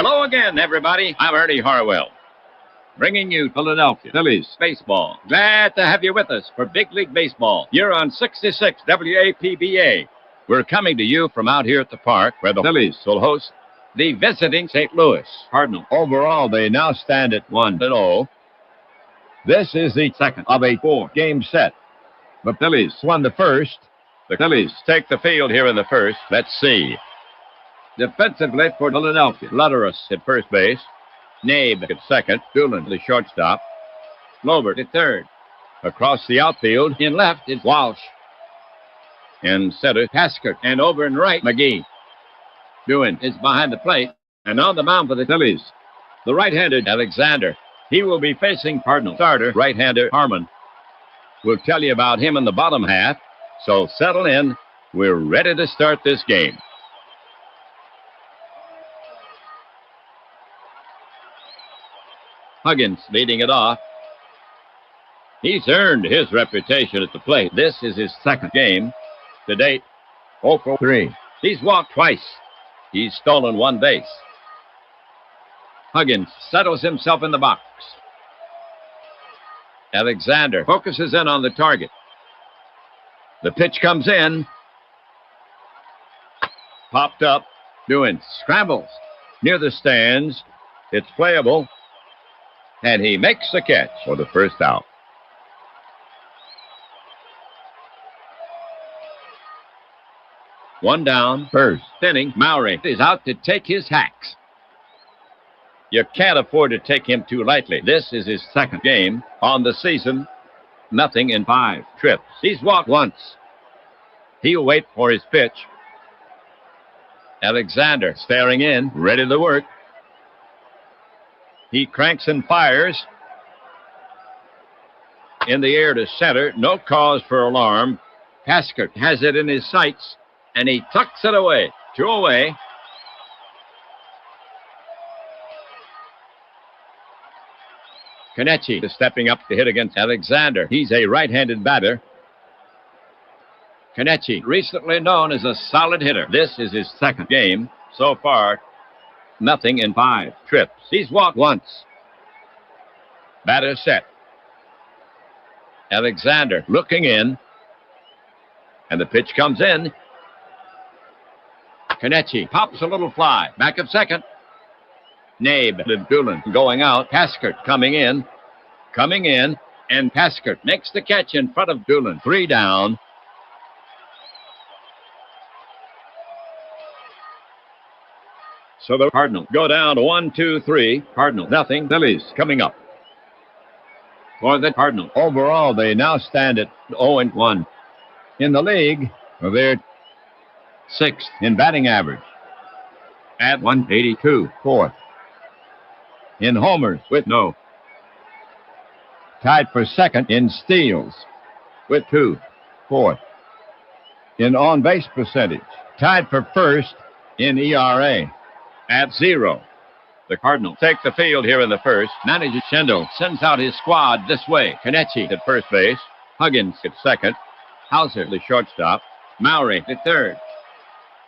Hello again, everybody. I'm Ernie Harwell, bringing you Philadelphia Phillies baseball. Glad to have you with us for Big League Baseball. You're on 66 WAPBA. We're coming to you from out here at the park where the Phillies will host the visiting St. Louis Cardinals. Overall, they now stand at 1-0. This is the second of a 4-game set. The Phillies won the first. The Phillies take the field here in the first. Let's see. Defensively for Philadelphia, Lutterus at first base. Nabe at second. Doolin, the shortstop. Lobert at third. Across the outfield, in left is Walsh. In center, Tasker. And over in right, McGee. Doolin is behind the plate. And on the mound for the Phillies, the right-handed Alexander. He will be facing Cardinal starter, right-hander Harmon. We'll tell you about him in the bottom half. So settle in. We're ready to start this game. Huggins leading it off. He's earned his reputation at the plate. This is his second game. To date, 0 for 3. He's walked twice. He's stolen one base. Huggins settles himself in the box. Alexander focuses in on the target. The pitch comes in. Popped up. Doing scrambles near the stands. It's playable. And he makes the catch for the first out. One down, first inning. Mowry is out to take his hacks. You can't afford to take him too lightly. This is his second game on the season. Nothing in 5 trips. He's walked once. He'll wait for his pitch. Alexander staring in, ready to work. He cranks and fires. In the air to center. No cause for alarm. Tasker has it in his sights, and he tucks it away. 2 away. Kenichi is stepping up to hit against Alexander. He's a right-handed batter. Kenichi, recently known as a solid hitter. This is his second game so far. Nothing in 5 trips. He's walked once. Batter set. Alexander looking in. And the pitch comes in. Kenichi pops a little fly. Back of second. Nabe and Doolin going out. Tasker coming in. Coming in. And Tasker makes the catch in front of Doolin. 3 down. So the Cardinals go down to 1, 2, 3. Cardinals, nothing. Phillies coming up. For the Cardinals. Overall, they now stand at 0-1. In the league, they're 6th in batting average. At 182. 4th. In homers with no. Tied for 2nd in steals with 2. 4th. In on-base percentage. Tied for 1st in ERA. At 0. The Cardinals take the field here in the first. Manager Schindel sends out his squad this way. Kenichi at first base. Huggins at second. Hauser, the shortstop. Mowry at third.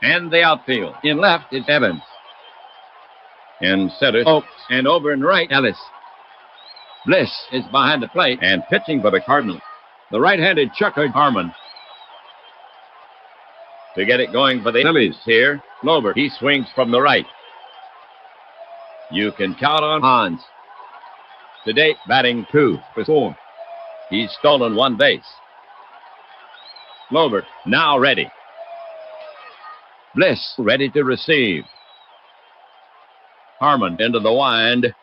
And the outfield. In left is Evans. In center, Oaks. And over in right, Ellis. Bliss is behind the plate and pitching for the Cardinals. The right-handed chucker, Harmon. To get it going for the Phillies here, Lobert. He swings from the right. You can count on Hans. To date, batting 2 for 4. He's stolen one base. Lobert now ready. Bliss ready to receive. Harmon into the wind.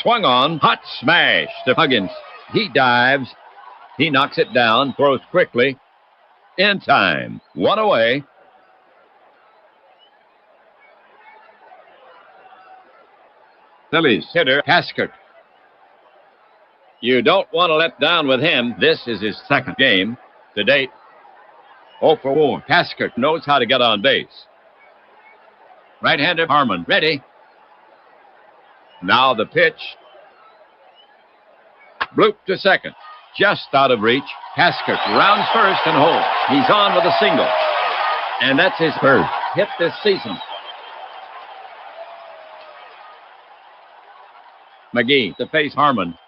Swung on. Hot smash to Huggins. He dives. He knocks it down. Throws quickly. In time. 1 away. Phillies hitter Tasker. You don't want to let down with him. This is his second game. To date, 0 for 4. Tasker knows how to get on base. Right-hander Harmon ready. Now the pitch. Bloop to second. Just out of reach. Tasker rounds first and holds. He's on with a single. And that's his first hit this season. McGee to face Harmon.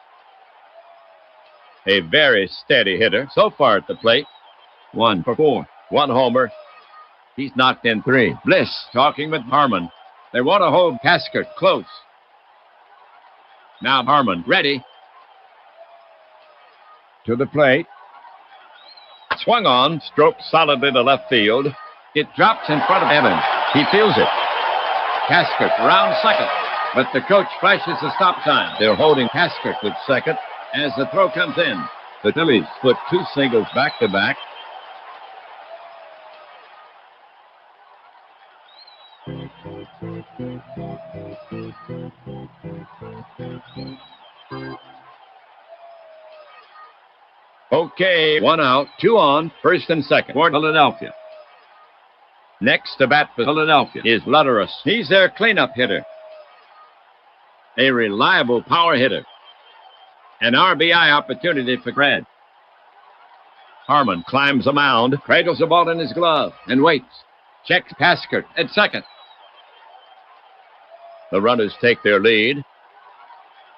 A very steady hitter so far at the plate. 1 for 4. 1 homer. He's knocked in 3. Bliss talking with Harmon. They want to hold Caskert close. Now Harmon ready. To the plate. Swung on, stroked solidly to left field. It drops in front of Evans. He feels it. Caskert around second, but the coach flashes the stop sign. They're holding Caskert with second as the throw comes in. The Phillies put 2 singles back to back. Okay, 1 out, 2 on, first and second for Philadelphia. Next to bat for Philadelphia is Lutterus. He's their cleanup hitter. A reliable power hitter. An RBI opportunity for Red. Harmon climbs the mound, cradles the ball in his glove, and waits. Checks Caskert at second. The runners take their lead.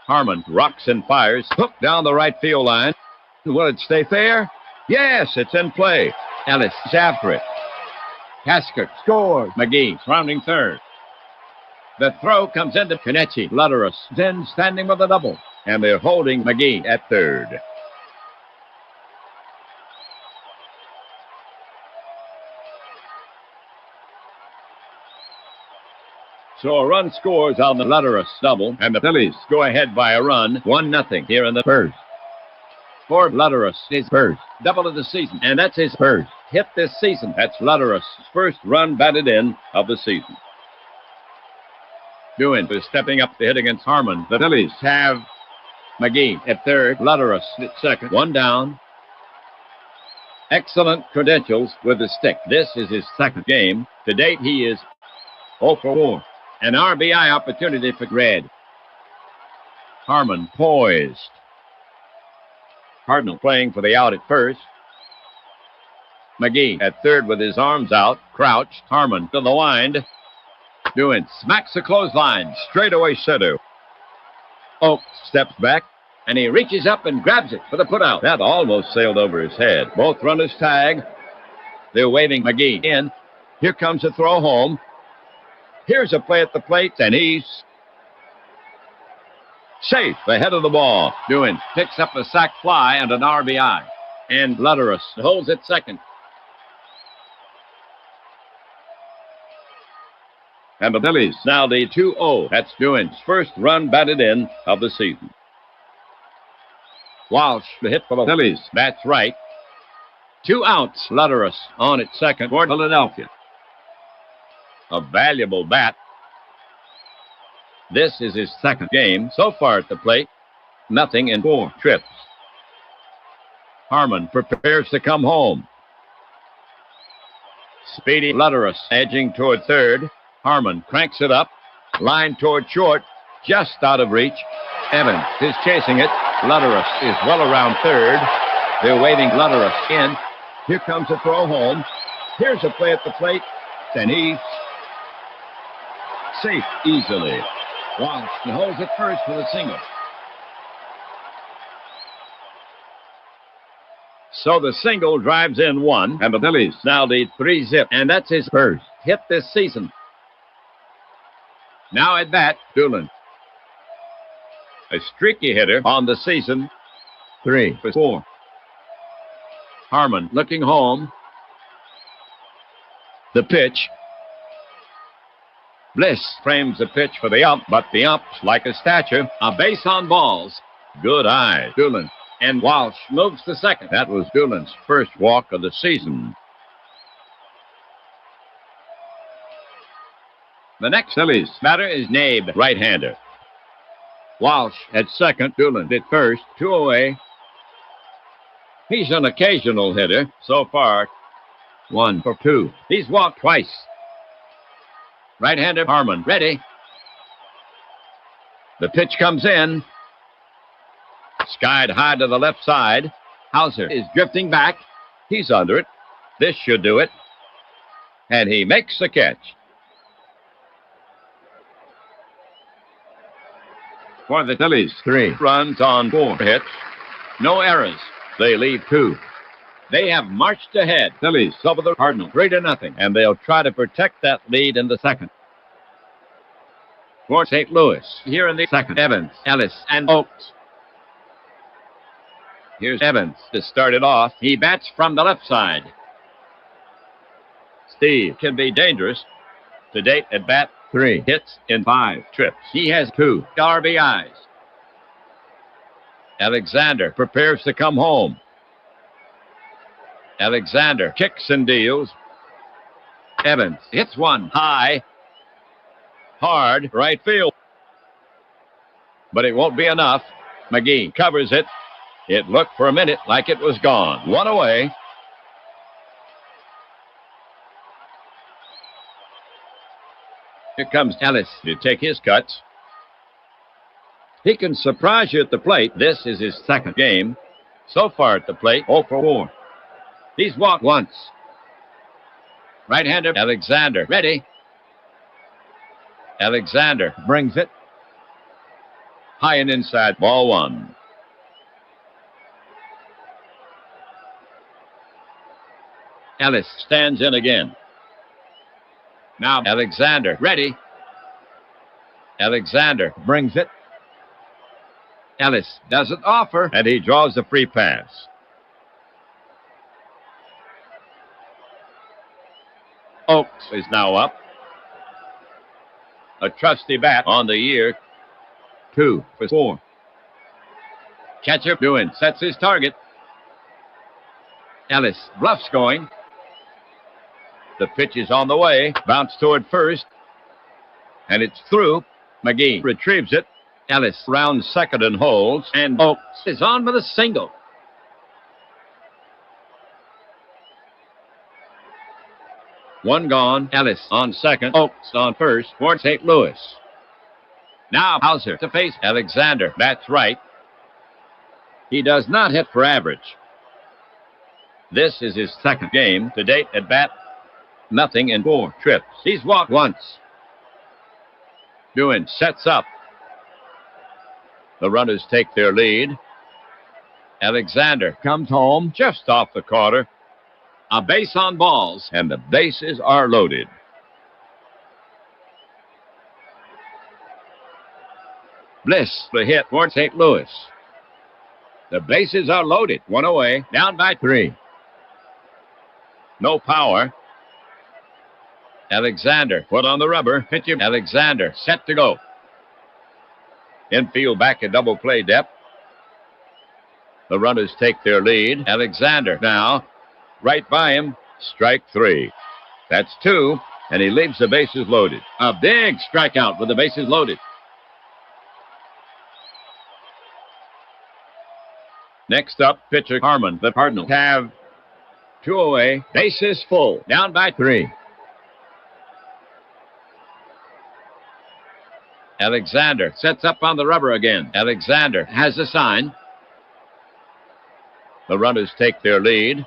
Harmon rocks and fires, hooked down the right field line. Will it stay fair? Yes, it's in play. Ellis is after it. Caskert scores. McGee rounding third. The throw comes into Kenichi. Lutterus then standing with a double. And they're holding McGee at third. So a run scores on the Lutterus double, and the Phillies go ahead by a run, 1-0 here in the first. For Lutterus, his first double of the season, and that's his first hit this season. That's Lutterus' first run batted in of the season. Doing is stepping up to hit against Harmon. The Phillies have McGee at third, Lutterus at second, 1 down. Excellent credentials with the stick. This is his second game. To date, he is 0 for 4. An RBI opportunity for Red. Harmon poised. Cardinal playing for the out at first. McGee at third with his arms out, crouched. Harmon to the wind. Doing smacks the clothesline, straightaway center. Oak steps back, and he reaches up and grabs it for the putout. That almost sailed over his head. Both runners tag. They're waving McGee in. Here comes the throw home. Here's a play at the plate, and he's safe ahead of the ball. Doing picks up a sac fly and an RBI. And Lutterus holds it second. And the Phillies now lead 2-0. That's Doin's first run batted in of the season. Walsh, the hit for the Phillies. That's right. 2 outs. Lutterus on at second for Philadelphia. A valuable bat. This is his second game so far at the plate. 0 in 4 trips. Harmon prepares to come home. Speedy Lutterus edging toward third. Harmon cranks it up. Line toward short. Just out of reach. Evans is chasing it. Lutterus is well around third. They're waving Lutterus in. Here comes a throw home. Here's a play at the plate. And he's safe easily. Walsh holds it first for the single. So the single drives in 1, and the Phillies now lead 3-0, and that's his first hit this season. Now at bat, Doolin. A streaky hitter on the season. 3 for 4. Harmon looking home. The pitch. Bliss frames the pitch for the ump, but the ump's like a statue. A base on balls. Good eye, Doolin. And Walsh moves to second. That was Doolin's first walk of the season. The next Phillies batter is Nabe, right-hander. Walsh at second, Doolin at first, 2 away. He's an occasional hitter. So far, 1 for 2. He's walked twice. Right-hander Harmon, ready. The pitch comes in. Skied high to the left side. Hauser is drifting back. He's under it. This should do it. And he makes the catch. For the Phillies, 3 runs on 4 hits. No errors. They lead 2. They have marched ahead. Phillies over the Cardinals, 3-0, and they'll try to protect that lead in the second. For St. Louis, here in the second, Evans, Ellis, and Oakes. Here's Evans to start it off. He bats from the left side. Steve can be dangerous. To date, at bat, 3 hits in 5 trips. He has 2 RBIs. Alexander prepares to come home. Alexander kicks and deals. Evans hits one high. Hard right field. But it won't be enough. McGee covers it. It looked for a minute like it was gone. 1 away. Here comes Ellis to take his cuts. He can surprise you at the plate. This is his second game. So far at the plate, 0 for 4. He's walked once. Right-hander Alexander ready. Alexander brings it. High and inside, ball 1. Ellis stands in again. Now Alexander ready. Alexander brings it. Ellis doesn't offer, and he draws the free pass. Oakes is now up. A trusty bat on the year. 2 for 4. Catcher doing sets his target. Ellis bluffs going. The pitch is on the way. Bounce toward first. And it's through. McGee retrieves it. Ellis rounds second and holds. And Oakes is on with a single. One gone. Ellis on second. Oakes on first for St. Louis. Now Hauser to face Alexander. Bats right. He does not hit for average. This is his second game. To date at bat, nothing in 4 trips. He's walked once. Doing sets up. The runners take their lead. Alexander comes home just off the corner. A base on balls, and the bases are loaded. Bliss, the hit for St. Louis. The bases are loaded. 1 away, down by 3. No power. Alexander put on the rubber. Pitcher Alexander set to go. Infield back at double play depth. The runners take their lead. Alexander now. Right by him. Strike 3. That's 2, and he leaves the bases loaded. A big strikeout with the bases loaded. Next up, pitcher Harmon. The Cardinals have 2 away. Bases full. Down by 3. Alexander sets up on the rubber again. Alexander has a sign. The runners take their lead.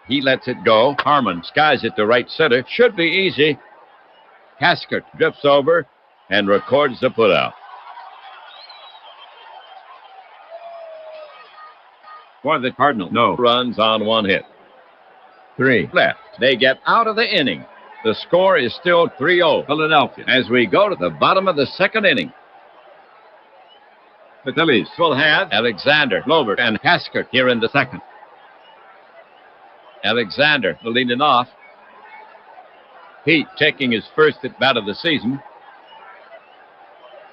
He lets it go. Harmon skies it to right center. Should be easy. Haskett drifts over and records the putout. For the Cardinals, no runs on 1 hit. 3 left. They get out of the inning. The score is still 3-0 Philadelphia as we go to the bottom of the second inning. The Phillies will have Alexander, Lobert, and Haskett here in the second. Alexander leading off. Pete taking his first at bat of the season.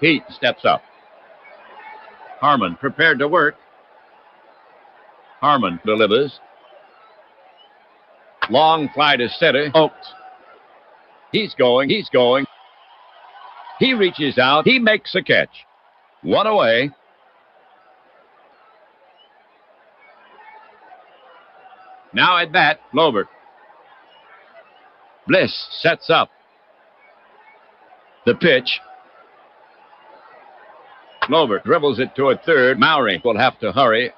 Pete steps up. Harmon prepared to work. Harmon delivers. Long fly to center. Oakes. He's going. He reaches out. He makes a catch. 1 away. Now at bat, Lobert. Bliss sets up. The pitch. Lobert dribbles it toward third. Mowry will have to hurry.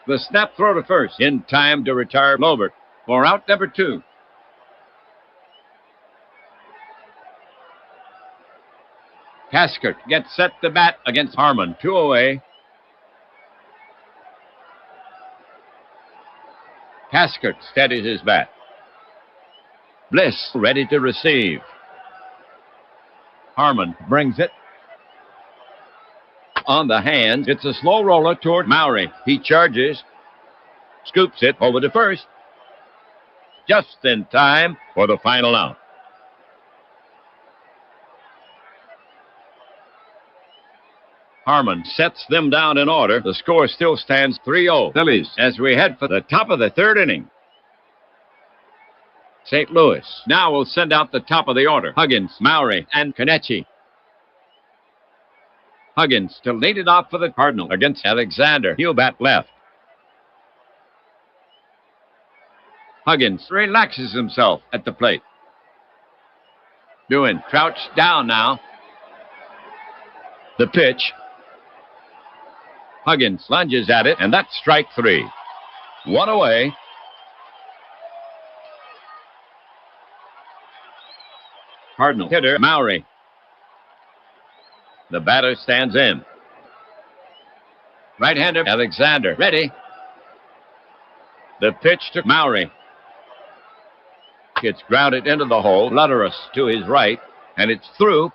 The snap throw to first. In time to retire Lobert for out number 2. Tasker gets set to bat against Harmon. 2 away. Tasker steadies his bat. Bliss ready to receive. Harmon brings it. On the hand, it's a slow roller toward Mowry. He charges. Scoops it over to first. Just in time for the final out. Harmon sets them down in order. The score still stands 3-0. Phillies as we head for the top of the third inning. St. Louis now will send out the top of the order. Huggins, Mowry, and Kenichi. Huggins to lead it off for the Cardinal against Alexander. He'll bat left. Huggins relaxes himself at the plate. Doing crouched down now. The pitch. Huggins lunges at it, and that's strike 3. 1 away. Cardinal hitter Mowry. The batter stands in. Right-hander Alexander ready. The pitch to Mowry. It's grounded into the hole. Lutterus to his right, and it's through.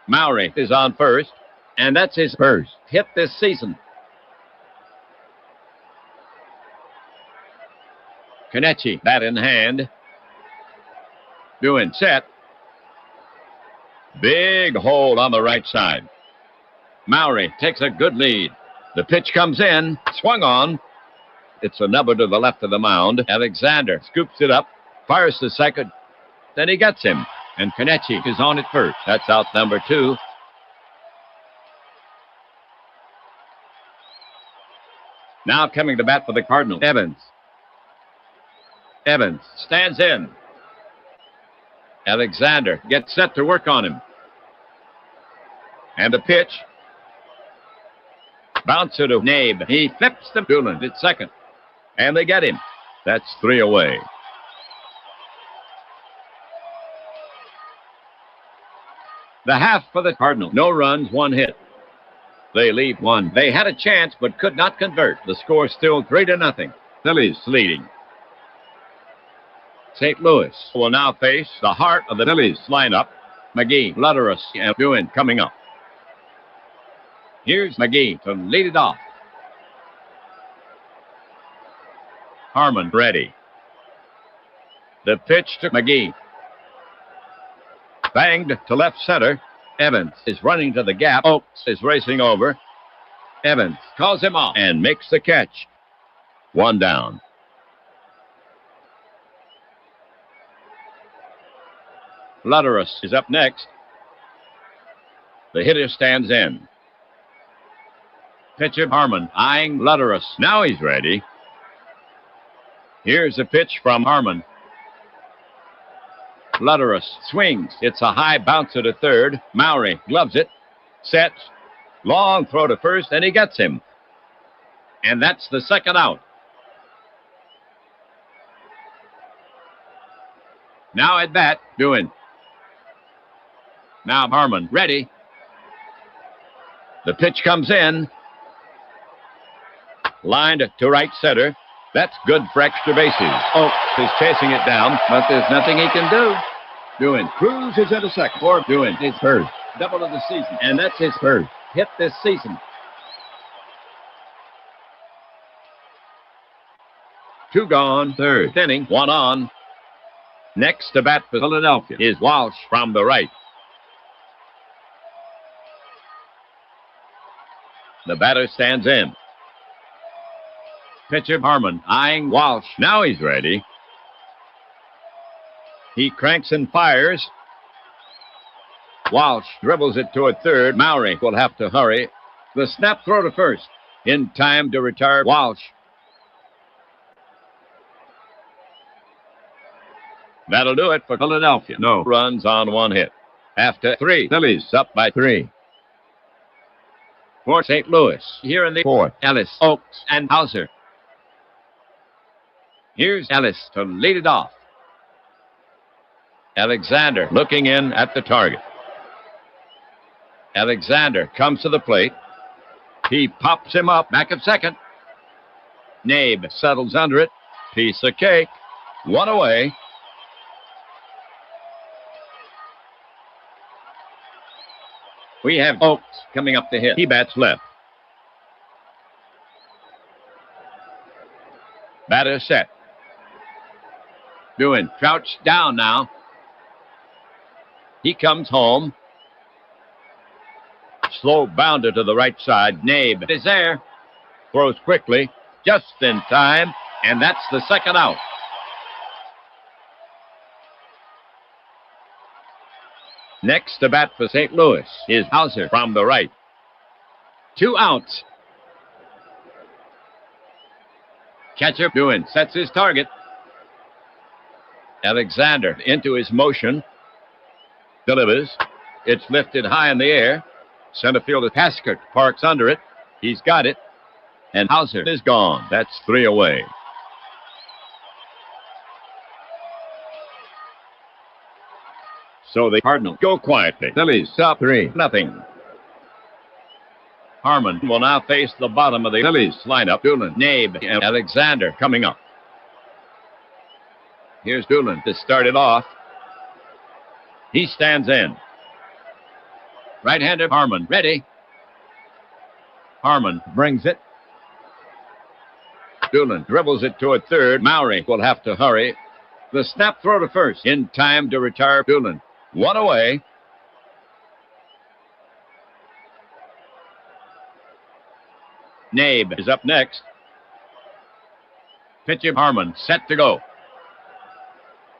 Mowry is on first, and that's his first hit this season. Kenichi, bat in hand. Doing set. Big hold on the right side. Mowry takes a good lead. The pitch comes in, swung on. It's a number to the left of the mound. Alexander scoops it up, fires to second. Then he gets him, and Kenichi is on at first. That's out number 2. Now coming to bat for the Cardinal, Evans. Evans stands in. Alexander gets set to work on him. And the pitch. Bouncer to Nabe. He flips the Doolin at second. And they get him. That's 3 away. The half for the Cardinal. No runs, 1 hit. They leave 1. They had a chance but could not convert. The score still 3-0. Phillies leading. St. Louis will now face the heart of the Phillies lineup. McGee, Lutterus, and Doan coming up. Here's McGee to lead it off. Harmon ready. The pitch to McGee. Banged to left center. Evans is running to the gap. Oakes is racing over. Evans calls him off and makes the catch. 1 down. Lutterus is up next. The hitter stands in. Pitcher Harmon eyeing Lutterus. Now he's ready. Here's a pitch from Harmon. Lutterus swings. It's a high bouncer to third. Mowry gloves it. Sets. Long throw to first, and he gets him. And that's the second out. Now at bat, Doan. Now Harmon ready. The pitch comes in. Lined to right center. That's good for extra bases. Oakes is chasing it down, but there's nothing he can do. Doan cruises into second. For Doan his first. Double of the season. And that's his first hit this season. 2 gone. Third inning. 1 on. Next to bat for Philadelphia is Walsh from the right. The batter stands in. Pitcher Harmon eyeing Walsh. Now he's ready. He cranks and fires. Walsh dribbles it to a third. Mowry will have to hurry. The snap throw to first. In time to retire Walsh. That'll do it for Philadelphia. No runs on 1 hit. After 3, Phillies up by 3. For St. Louis, here in the 4th, Ellis, Oakes, and Hauser. Here's Ellis to lead it off. Alexander looking in at the target. Alexander comes to the plate. He pops him up, back of second. Nabe settles under it. Piece of cake. One away. We have Oaks coming up to hit. He bats left. Batter set. Doing crouched down now. He comes home. Slow bounder to the right side. Nabe is there. Throws quickly. Just in time. And that's the second out. Next to bat for St. Louis is Hauser from the right. 2 outs. Catcher doing sets his target. Alexander into his motion. Delivers. It's lifted high in the air. Center fielder Taskert parks under it. He's got it. And Hauser is gone. That's 3 away. So the Cardinals go quietly. Phillies up 3-0. Harmon will now face the bottom of the Phillies lineup. Doolin, Nabe, and Alexander coming up. Here's Doolin to start it off. He stands in. Right-hander Harmon ready. Harmon brings it. Doolin dribbles it toward third. Mowry will have to hurry. The snap throw to first. In time to retire Doolin. 1 away. Nabe is up next. Pitcher Harmon set to go.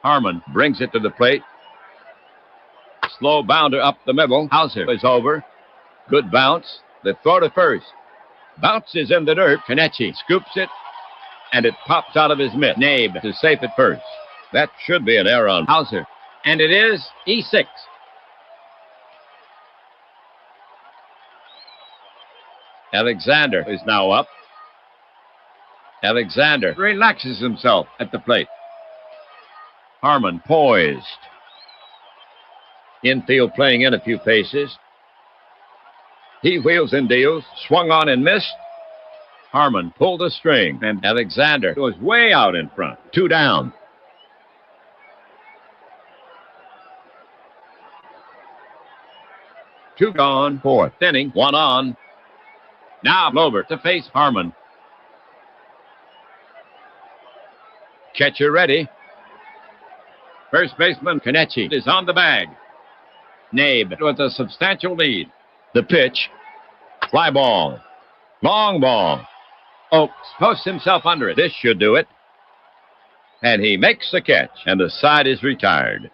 Harmon brings it to the plate. Slow bounder up the middle. Hauser is over. Good bounce. The throw to first. Bounces in the dirt. Kenichi scoops it. And it pops out of his mitt. Nabe is safe at first. That should be an error on Hauser. And it is E6. Alexander is now up. Alexander relaxes himself at the plate. Harmon poised. Infield playing in a few paces. He wheels and deals. Swung on and missed. Harmon pulled a string. And Alexander was way out in front. 2 down. Two gone. 4th inning. 1 on. Now Glover to face Harmon. Catcher ready. First baseman Kenichi is on the bag. Nabe with a substantial lead. The pitch. Fly ball. Long ball. Oaks posts himself under it. This should do it. And he makes the catch. And the side is retired.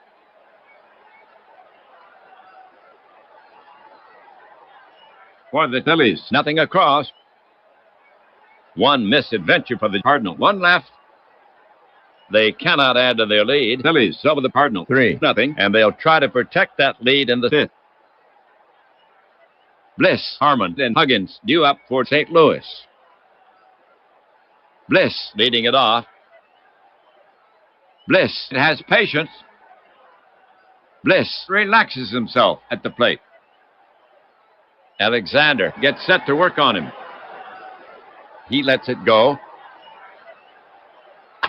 For the Phillies, nothing across. 1 misadventure for the Cardinal. 1 left. They cannot add to their lead. Phillies over the Cardinal 3-0, and they'll try to protect that lead in the 5th. Bliss, Harmon, and Huggins due up for St. Louis. Bliss leading it off. Bliss has patience. Bliss relaxes himself at the plate. Alexander gets set to work on him. He lets it go.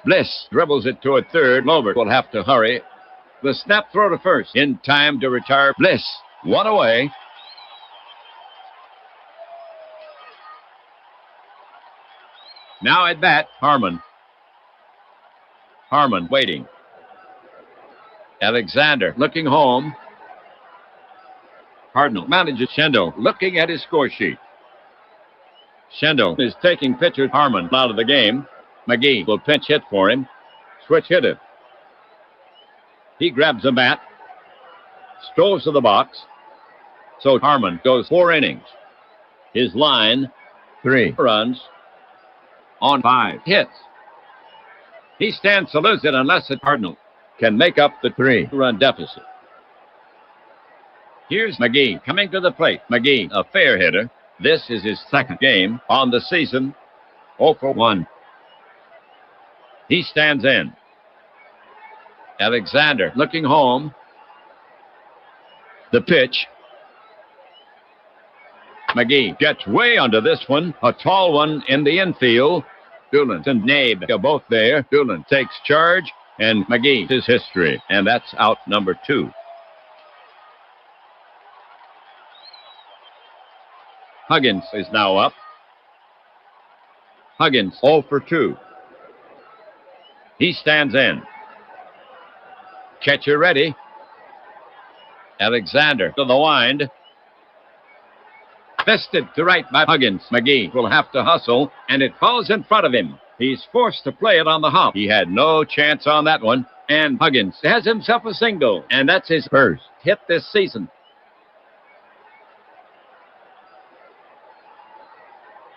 Bliss dribbles it toward third. Glover will have to hurry. The snap throw to first. In time to retire Bliss. 1 away. Now at bat, Harmon. Harmon waiting. Alexander looking home. Cardinal manager Schindel looking at his score sheet. Schindel is taking pitcher Harmon out of the game. McGee will pinch hit for him. Switch hitter. He grabs a bat. Strolls to the box. So Harmon goes 4 innings. His line, 3 runs on 5 hits. He stands to lose it unless the Cardinal can make up the 3-run deficit. Here's McGee coming to the plate. McGee, a fair hitter. This is his 2nd game on the season. 0 for 1. He stands in. Alexander looking home. The pitch. McGee gets way under this one. A tall one in the infield. Doolan and Nabe are both there. Doolan takes charge, and McGee is history. And that's out number 2. Huggins is now up. Huggins 0 for 2. He stands in. Catcher ready. Alexander to the wind. Fisted to right by Huggins. McGee will have to hustle, and it falls in front of him. He's forced to play it on the hop. He had no chance on that one, and Huggins has himself a single, and that's his first hit this season.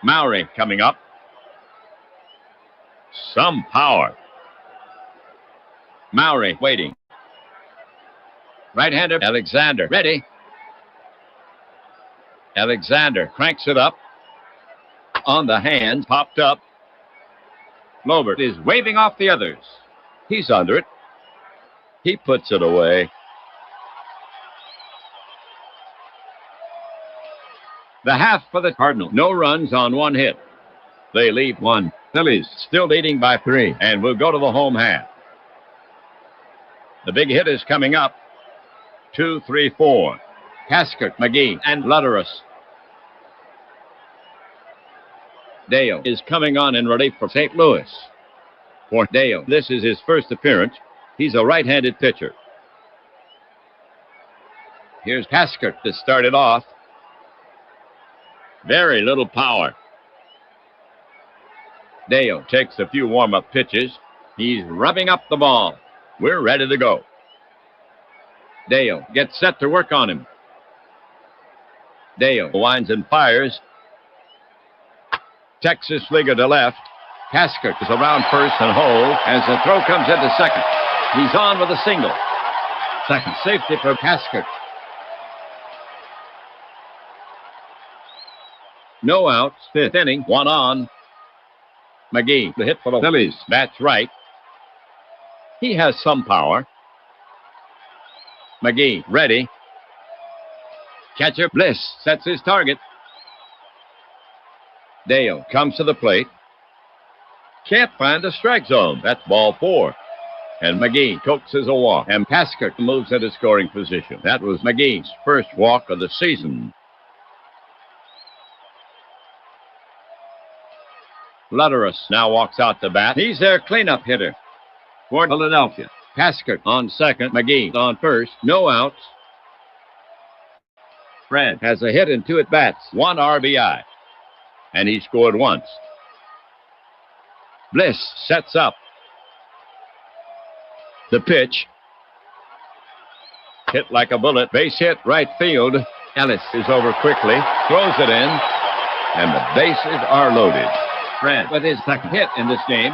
Mowry coming up. Some power. Mowry waiting. Right-hander Alexander ready. Alexander cranks it up. On the hands, popped up. Lobert is waving off the others. He's under it. He puts it away. The half for the Cardinal. No runs on 1 hit. They leave 1. Phillies still leading by 3, and we'll go to the home half. The big hit is coming up. 2, 3, 4. Haskett, McGee, and Lutterus. Dale is coming on in relief for St. Louis. For Dale, this is his first appearance. He's a right-handed pitcher. Here's Haskett to start it off. Very little power. Dale takes a few warm-up pitches. He's rubbing up the ball. We're ready to go. Dale gets set to work on him. Dale winds and fires. Texas Leaguer to left. Haskett is around first and hold as the throw comes into second. He's on with a single. Second safety for Haskett. No outs. 5th inning. 1 on. McGee, the hit for the Phillies. That's right. He has some power. McGee, ready. Catcher Bliss sets his target. Dale comes to the plate. Can't find a strike zone. That's ball 4. And McGee coaxes a walk. And Haskett moves into scoring position. That was McGee's first walk of the season. Lutterus now walks out to bat. He's their cleanup hitter for Philadelphia. Haskett on second. McGee on first. No outs. Fred has a hit and 2 at-bats. 1 RBI. And he scored once. Bliss sets up. The pitch. Hit like a bullet. Base hit right field. Ellis is over quickly. Throws it in. And the bases are loaded. Fred with his second hit in this game.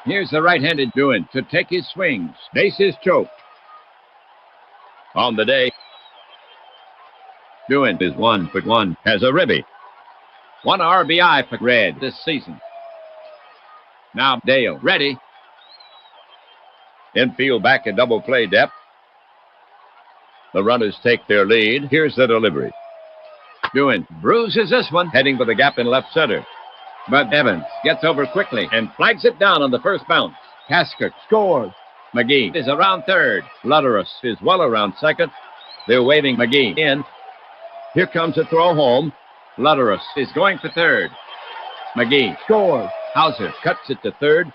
Here's the right-handed Doohan to take his swings. Bases choked. On the day, Doohan is 1 for 1. Has a ribby. 1 RBI for Red this season. Now Dale ready. Infield back in double play depth. The runners take their lead. Here's the delivery. Doohan bruises this one, heading for the gap in left center. But Evans gets over quickly and flags it down on the first bounce. Haskett scores. McGee is around third. Lutterus is well around second. They're waving McGee in. Here comes a throw home. Lutterus is going for third. McGee scores. Hauser cuts it to third.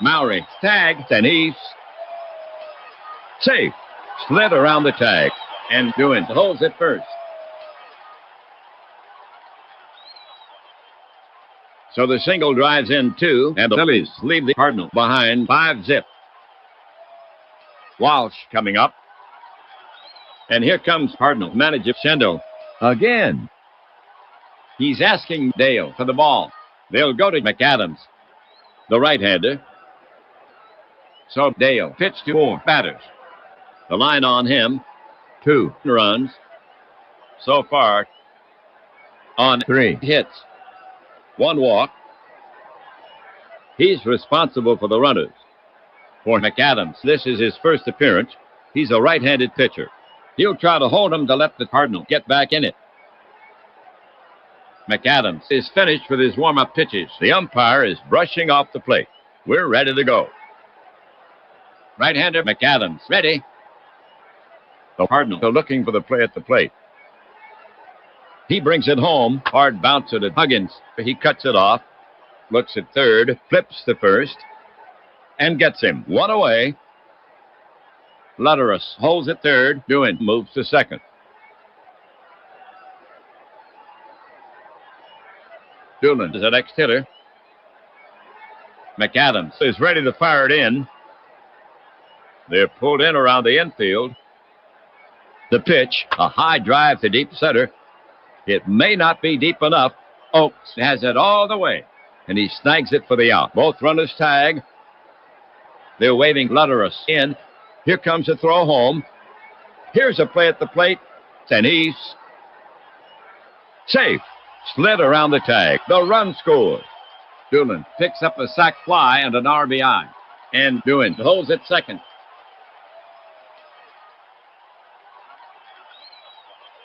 Mowry tags, and he's safe. Slid around the tag, and Doohan holds it first. So the single drives in 2, and the Phillies leave the Cardinal behind 5-zip. Walsh coming up. And here comes Cardinal manager Shendo again. He's asking Dale for the ball. They'll go to McAdams, the right-hander. So Dale pitched to 4 batters. The line on him, 2 runs. So far, on 3 hits. 1 walk. He's responsible for the runners. For McAdams, this is his first appearance. He's a right-handed pitcher. He'll try to hold him to let the Cardinal get back in it. McAdams is finished with his warm-up pitches. The umpire is brushing off the plate. We're ready to go. Right-hander McAdams ready. The Cardinals are looking for the play at the plate. He brings it home. Hard bounce at Huggins. He cuts it off. Looks at third. Flips to first. And gets him. One away. Lutterus holds at third. Doan moves to second. Doolin is the next hitter. McAdams is ready to fire it in. They're pulled in around the infield. The pitch, a high drive to deep center. It may not be deep enough. Oakes has it all the way, and he snags it for the out. Both runners tag. They're waving Lutterus in. Here comes a throw home. Here's a play at the plate, and he's safe. Slid around the tag. The run scores. Doolin picks up a sac fly and an RBI. And Doan holds it second.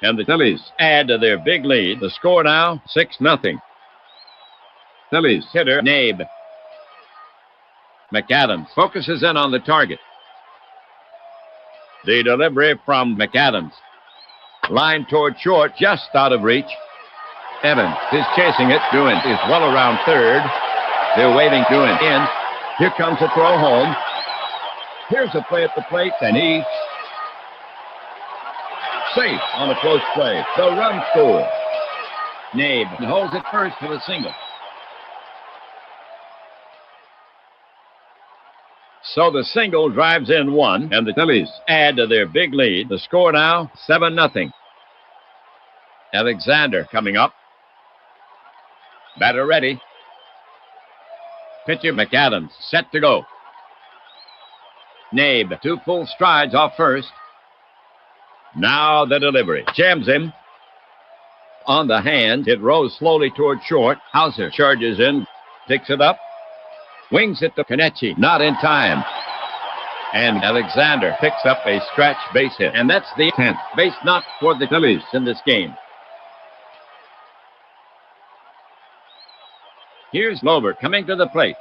And the Phillies add to their big lead. The score now, 6-0. Phillies hitter, Nabe. McAdams focuses in on the target. The delivery from McAdams. Line toward short, just out of reach. Evans is chasing it. Doan is well around third. They're waving Doan in. Here comes a throw home. Here's a play at the plate, and he's safe on a close play. The run score. Nabe holds it first for the single. So the single drives in one, and the Phillies add to their big lead. The score now, 7-0. Alexander coming up. Batter ready. Pitcher McAdams set to go. Nabe, 2 full strides off first. Now the delivery. Jams him. On the hand, it rolls slowly toward short. Hauser charges in, picks it up. Wings it to Kenichi, not in time. And Alexander picks up a scratch base hit. And that's the 10th base knock for the Phillies in this game. Here's Lobert coming to the plate.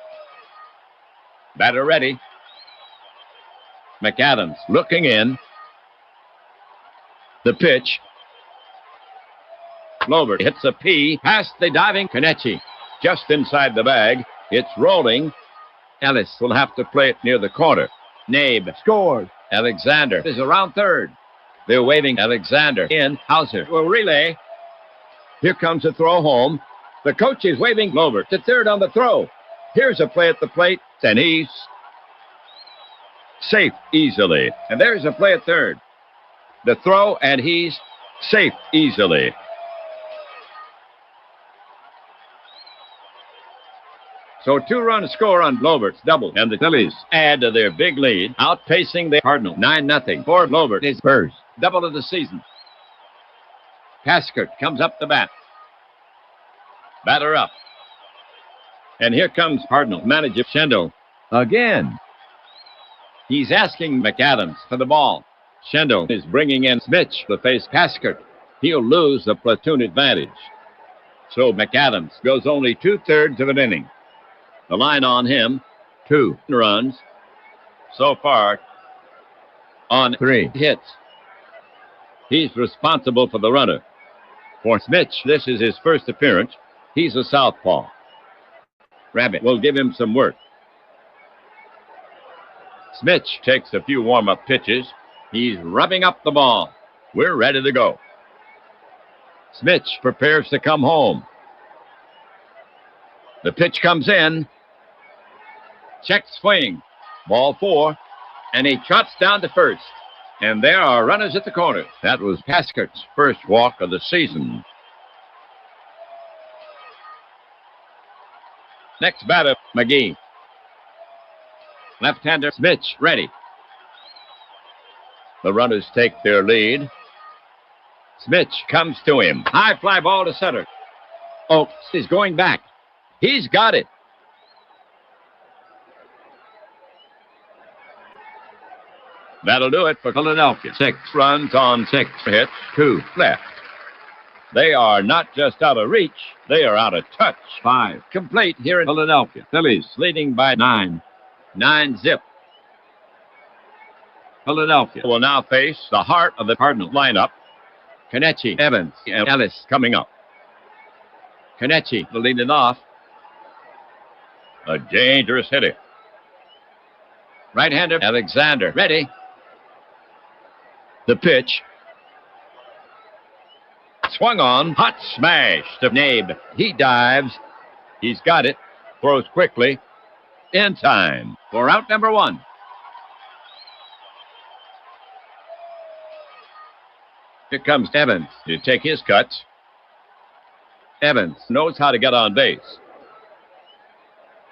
Batter ready. McAdams looking in. The pitch. Lobert hits a P past the diving Kenichi. Just inside the bag. It's rolling. Ellis will have to play it near the corner. Nabe scores. Alexander is around third. They're waving Alexander in. Hauser will relay. Here comes a throw home. The coach is waving Lobert to third on the throw. Here's a play at the plate, and he's safe easily. And there's a play at third. The throw, and he's safe easily. So 2-run score on Lobert's double, and the Phillies add to their big lead, outpacing the Cardinals 9-0. For Lobert, his first double of the season. Paskert comes up the bat. Batter up. And here comes Cardinal manager Schendel again. He's asking McAdams for the ball. Schendel is bringing in Smich to face Paskert. He'll lose the platoon advantage. So McAdams goes only 2/3 of an inning. The line on him, 2 runs. So far, on 3 hits. He's responsible for the runner. For Smich, this is his first appearance. He's a southpaw. Rabbit will give him some work. Smich takes a few warm-up pitches. He's rubbing up the ball. We're ready to go. Smich prepares to come home. The pitch comes in. Check swing. Ball 4. And he trots down to first. And there are runners at the corner. That was Paskert's first walk of the season. Next batter, McGee. Left-hander Smich ready. The runners take their lead. Smich comes to him. High fly ball to center. Oakes is going back. He's got it. That'll do it for Philadelphia. 6 runs on 6 hits, 2 left. They are not just out of reach, they are out of touch. 5 complete here in Philadelphia. Phillies leading by 9. 9-zip. Philadelphia will now face the heart of the Cardinal lineup. Kenichi, Evans, and Ellis coming up. Kenichi leading off. A dangerous hitter. Right-hander Alexander ready. The pitch. Swung on. Hot smash to Nabe. He dives. He's got it. Throws quickly. In time for out number 1. Here comes Evans to take his cuts. Evans knows how to get on base.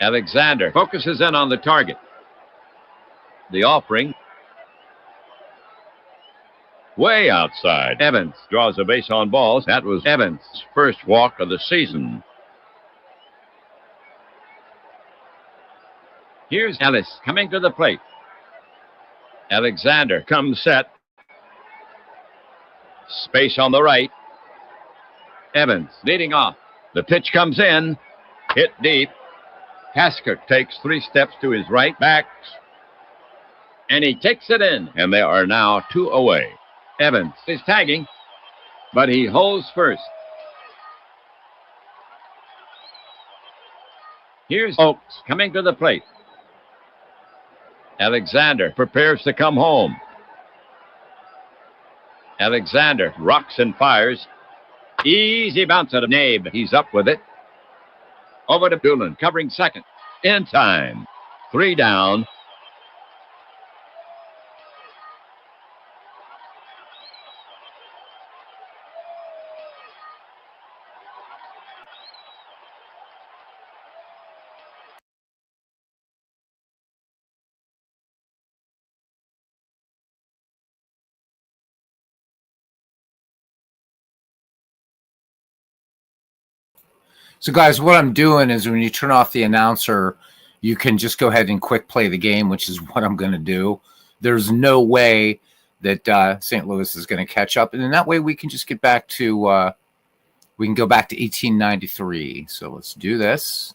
Alexander focuses in on the target. The offering. Way outside. Evans draws a base on balls. That was Evans' first walk of the season. Here's Ellis coming to the plate. Alexander comes set. Space on the right. Evans leading off. The pitch comes in. Hit deep. Hasker takes 3 steps to his right, backs, and he takes it in. And they are now 2 away. Evans is tagging, but he holds first. Here's Oakes coming to the plate. Alexander prepares to come home. Alexander rocks and fires. Easy bounce out of Nabe. He's up with it. Over to Doolin, covering second. In time. 3 down. So, guys, what I'm doing is when you turn off the announcer, you can just go ahead and quick play the game, which is what I'm going to do. There's no way that St. Louis is going to catch up. And in that way, we can just get back to we can go back to 1893. So let's do this.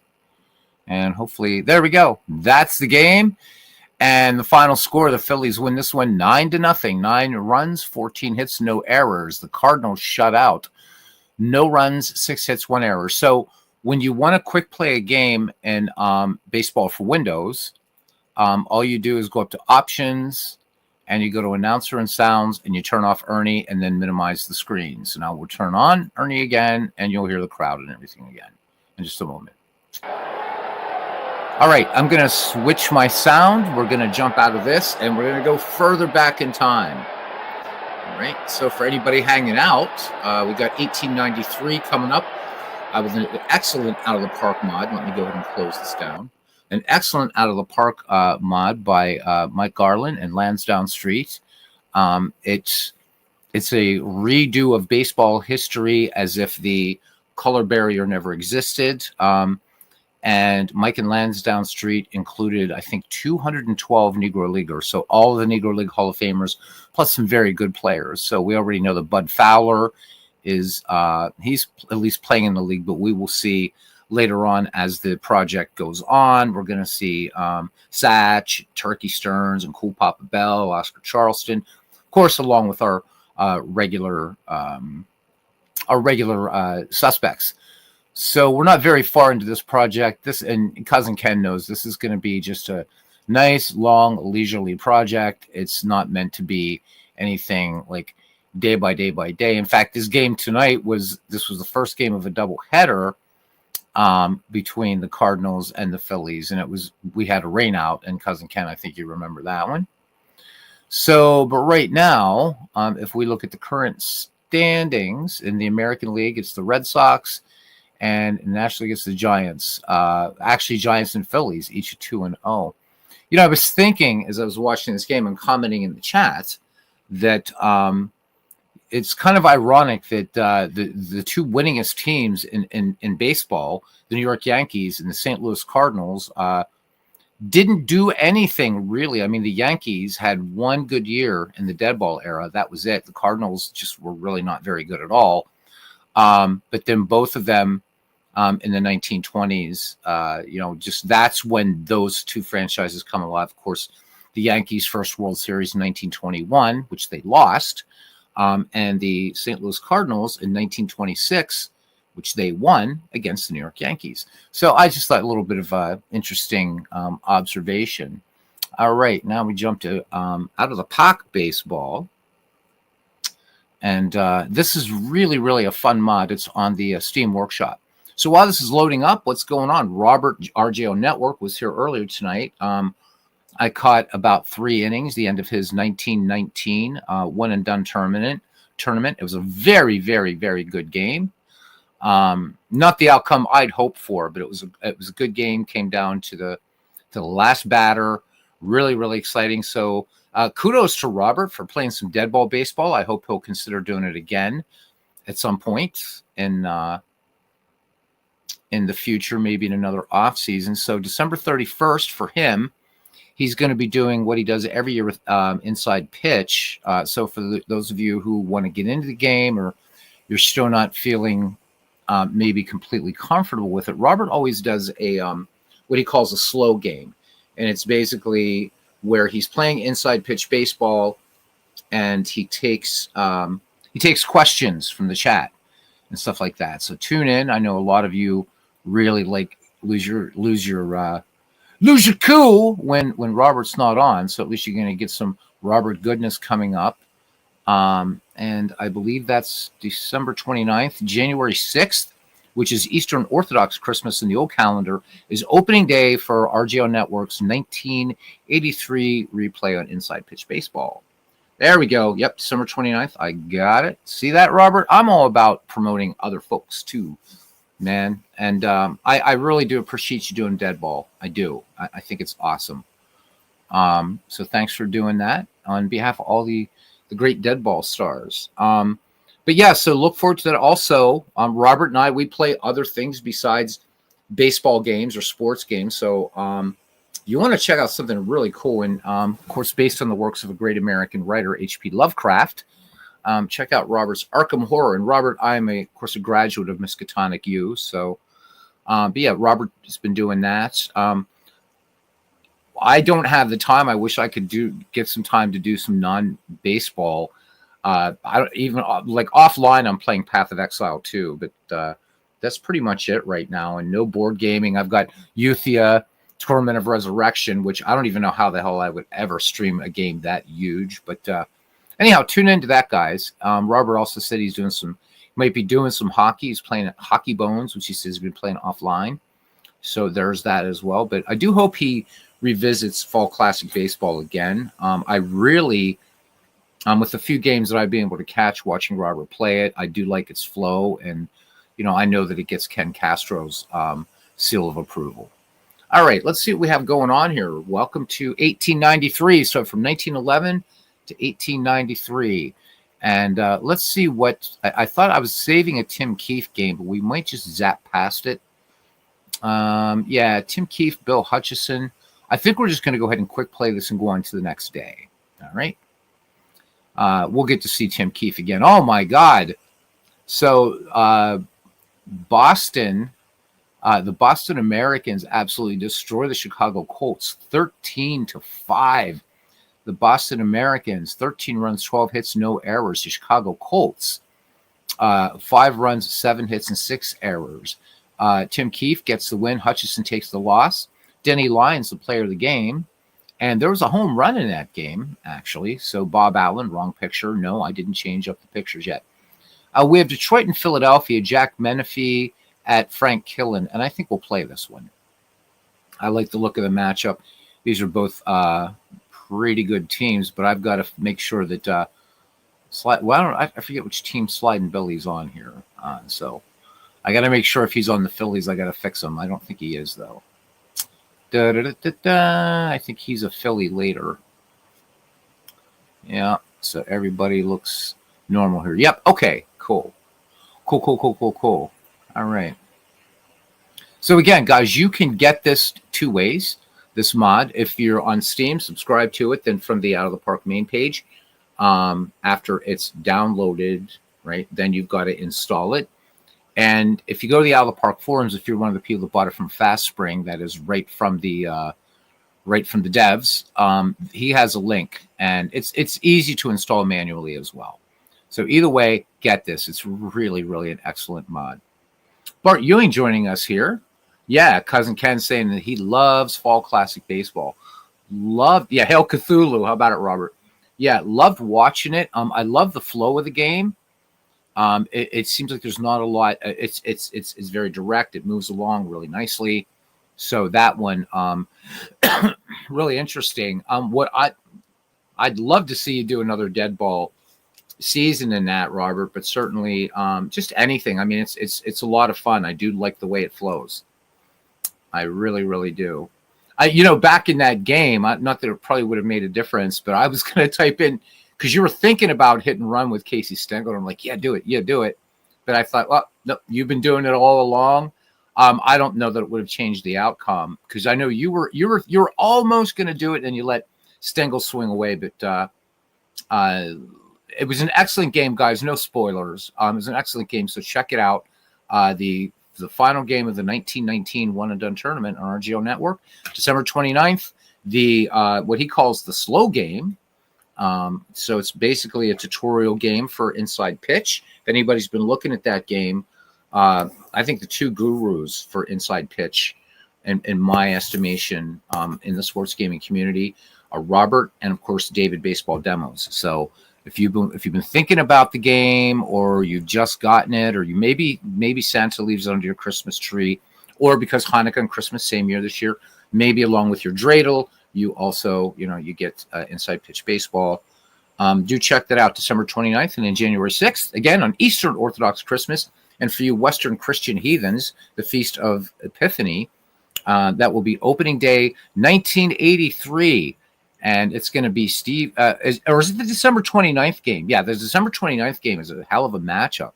And hopefully, there we go. That's the game. And the final score, the Phillies win this one 9-0. 9 runs, 14 hits, no errors. The Cardinals shut out. No runs, 6 hits, 1 error. So when you want to quick play a game in Baseball for Windows, all you do is go up to Options, and you go to Announcer and Sounds, and you turn off Ernie, and then minimize the screen. So now we'll turn on Ernie again, and you'll hear the crowd and everything again in just a moment. All right, I'm going to switch my sound. We're going to jump out of this, and we're going to go further back in time. All right, so for anybody hanging out, we got 1893 coming up with an excellent out-of-the-park mod. Let me go ahead and close this down. An excellent out-of-the-park mod by Mike Garlon and LansdowneSt. It's a redo of baseball history as if the color barrier never existed. And Mike and LansdowneSt included, I think, 212 Negro Leaguers. So all of the Negro League Hall of Famers, plus some very good players. So we already know that Bud Fowler is, he's at least playing in the league, but we will see later on as the project goes on. We're going to see Satch, Turkey Stearns, and Cool Papa Bell, Oscar Charleston, of course, along with our regular suspects. So we're not very far into this project. This, and Cousin Ken knows, this is going to be just a nice, long, leisurely project. It's not meant to be anything like day by day by day. In fact, this game tonight was the first game of a doubleheader between the Cardinals and the Phillies, and we had a rain out. And Cousin Ken, I think you remember that one. So, but right now, if we look at the current standings in the American League, it's the Red Sox. And National League, it's the Giants. Actually, Giants and Phillies, each 2-0. You know, I was thinking as I was watching this game and commenting in the chat that it's kind of ironic that the 2 winningest teams in baseball, the New York Yankees and the St. Louis Cardinals, didn't do anything really. I mean, the Yankees had one good year in the dead ball era. That was it. The Cardinals just were really not very good at all. But then both of them in the 1920s, just that's when those two franchises come alive. Of course, the Yankees' first World Series in 1921, which they lost, and the St. Louis Cardinals in 1926, which they won against the New York Yankees. So I just thought a little bit of interesting observation. All right, now we jump to out of the park baseball. And this is really, really a fun mod. It's on the Steam Workshop. So while this is loading up, what's going on? Robert, RJO Network, was here earlier tonight. I caught about 3 innings, the end of his 1919 one-and-done tournament. It was a very, very, very good game. Not the outcome I'd hoped for, but it was a good game. Came down to the last batter. Really, really exciting. So kudos to Robert for playing some dead ball baseball. I hope he'll consider doing it again at some point in the future, maybe in another off season. So December 31st for him, he's going to be doing what he does every year with Inside Pitch. So for those of you who want to get into the game, or you're still not feeling maybe completely comfortable with it, Robert always does a what he calls a slow game. And it's basically where he's playing Inside Pitch baseball, and he takes questions from the chat and stuff like that. So tune in. I know a lot of you really like lose your cool when Robert's not on. So at least you're going to get some Robert goodness coming up. And I believe that's December 29th, January 6th, which is Eastern Orthodox Christmas in the old calendar, is opening day for RJO Network's 1983 replay on Inside Pitch Baseball. There we go. Yep, December 29th. I got it. See that, Robert? I'm all about promoting other folks too, man. And I really do appreciate you doing dead ball. I do. I think it's awesome. So thanks for doing that on behalf of all the great dead ball stars. But yeah, so look forward to that. Also, Robert and I, we play other things besides baseball games or sports games. So you want to check out something really cool. And of course, based on the works of a great American writer, H.P. Lovecraft, check out Robert's Arkham Horror. And Robert, I'm of course, a graduate of Miskatonic U. So, but yeah, Robert has been doing that. I don't have the time. I wish I could get some time to do some non-baseball. I don't even like offline. I'm playing Path of Exile too, but that's pretty much it right now. And no board gaming. I've got Euthia, Torment of Resurrection, which I don't even know how the hell I would ever stream a game that huge. But anyhow, tune into that, guys. Robert also said might be doing some hockey. He's playing Hockey Bones, which he says he's been playing offline. So there's that as well. But I do hope he revisits Fall Classic Baseball again. I really, with the few games that I've been able to catch watching Robert play it, I do like its flow. And, I know that it gets Ken Castro's seal of approval. All right, let's see what we have going on here. Welcome to 1893. So from 1911 to 1893. And let's see what I thought I was saving a Tim Keefe game, but we might just zap past it. Yeah, Tim Keefe, Bill Hutchison. I think we're just going to go ahead and quick play this and go on to the next day. All right. We'll get to see Tim Keefe again. Oh, my God. So Boston, the Boston Americans absolutely destroy the Chicago Colts 13-5. The Boston Americans, 13 runs, 12 hits, no errors. The Chicago Colts, 5 runs, 7 hits, and 6 errors. Tim Keefe gets the win. Hutchison takes the loss. Denny Lyons, the player of the game. And there was a home run in that game, actually. So Bob Allen, wrong picture. No, I didn't change up the pictures yet. We have Detroit and Philadelphia, Jack Menifee at Frank Killen. And I think we'll play this one. I like the look of the matchup. These are both pretty good teams, but I've got to make sure that I forget which team Sliding Billy's on here. So I got to make sure if he's on the Phillies, I got to fix him. I don't think he is, though. I think he's a Philly later. Yeah, so everybody looks normal here. Yep, okay, cool. Cool. All right. So again, guys, you can get this 2 ways. this mod. If you're on Steam, subscribe to it. Then from the Out of the Park main page, after it's downloaded, right, then you've got to install it. And if you go to the Out of the Park forums, if you're one of the people that bought it from Fast Spring, that is right from the devs, he has a link, and it's easy to install manually as well. So either way, get this. It's really, really an excellent mod. Bart Ewing joining us here. Yeah, Cousin Ken saying that he loves Fall Classic Baseball. Hail Cthulhu. How about it, Robert? Yeah, loved watching it. I love the flow of the game. It seems like there's not a lot. It's very direct. It moves along really nicely. So that one, really interesting. What I'd love to see you do another Dead Ball season in that, Robert. But certainly, just anything. I mean, it's a lot of fun. I do like the way it flows. I really, really do. Back in that game, not that it probably would have made a difference, but I was going to type in, because you were thinking about hit and run with Casey Stengel. I'm like, yeah, do it. But I thought, well, no, you've been doing it all along. I don't know that it would have changed the outcome, because I know you were almost going to do it, and you let Stengel swing away. But it was an excellent game, guys. No spoilers. It was an excellent game, so check it out. The final game of the 1919 One and Done tournament on RGO Network, December 29th. The what he calls the slow game. So it's basically a tutorial game for Inside Pitch. If anybody's been looking at that game, I think the two gurus for Inside Pitch, in my estimation, in the sports gaming community, are Robert and, of course, David Baseball Demos. So if you've been thinking about the game, or you've just gotten it, or you maybe Santa leaves it under your Christmas tree, or because Hanukkah and Christmas same year this year, maybe along with your dreidel, you also, you get Inside Pitch Baseball. Do check that out, December 29th, and then January 6th, again on Eastern Orthodox Christmas. And for you Western Christian heathens, the Feast of Epiphany, that will be opening day 1983. And it's going to be Steve, or is it the December 29th game? Yeah, the December 29th game is a hell of a matchup.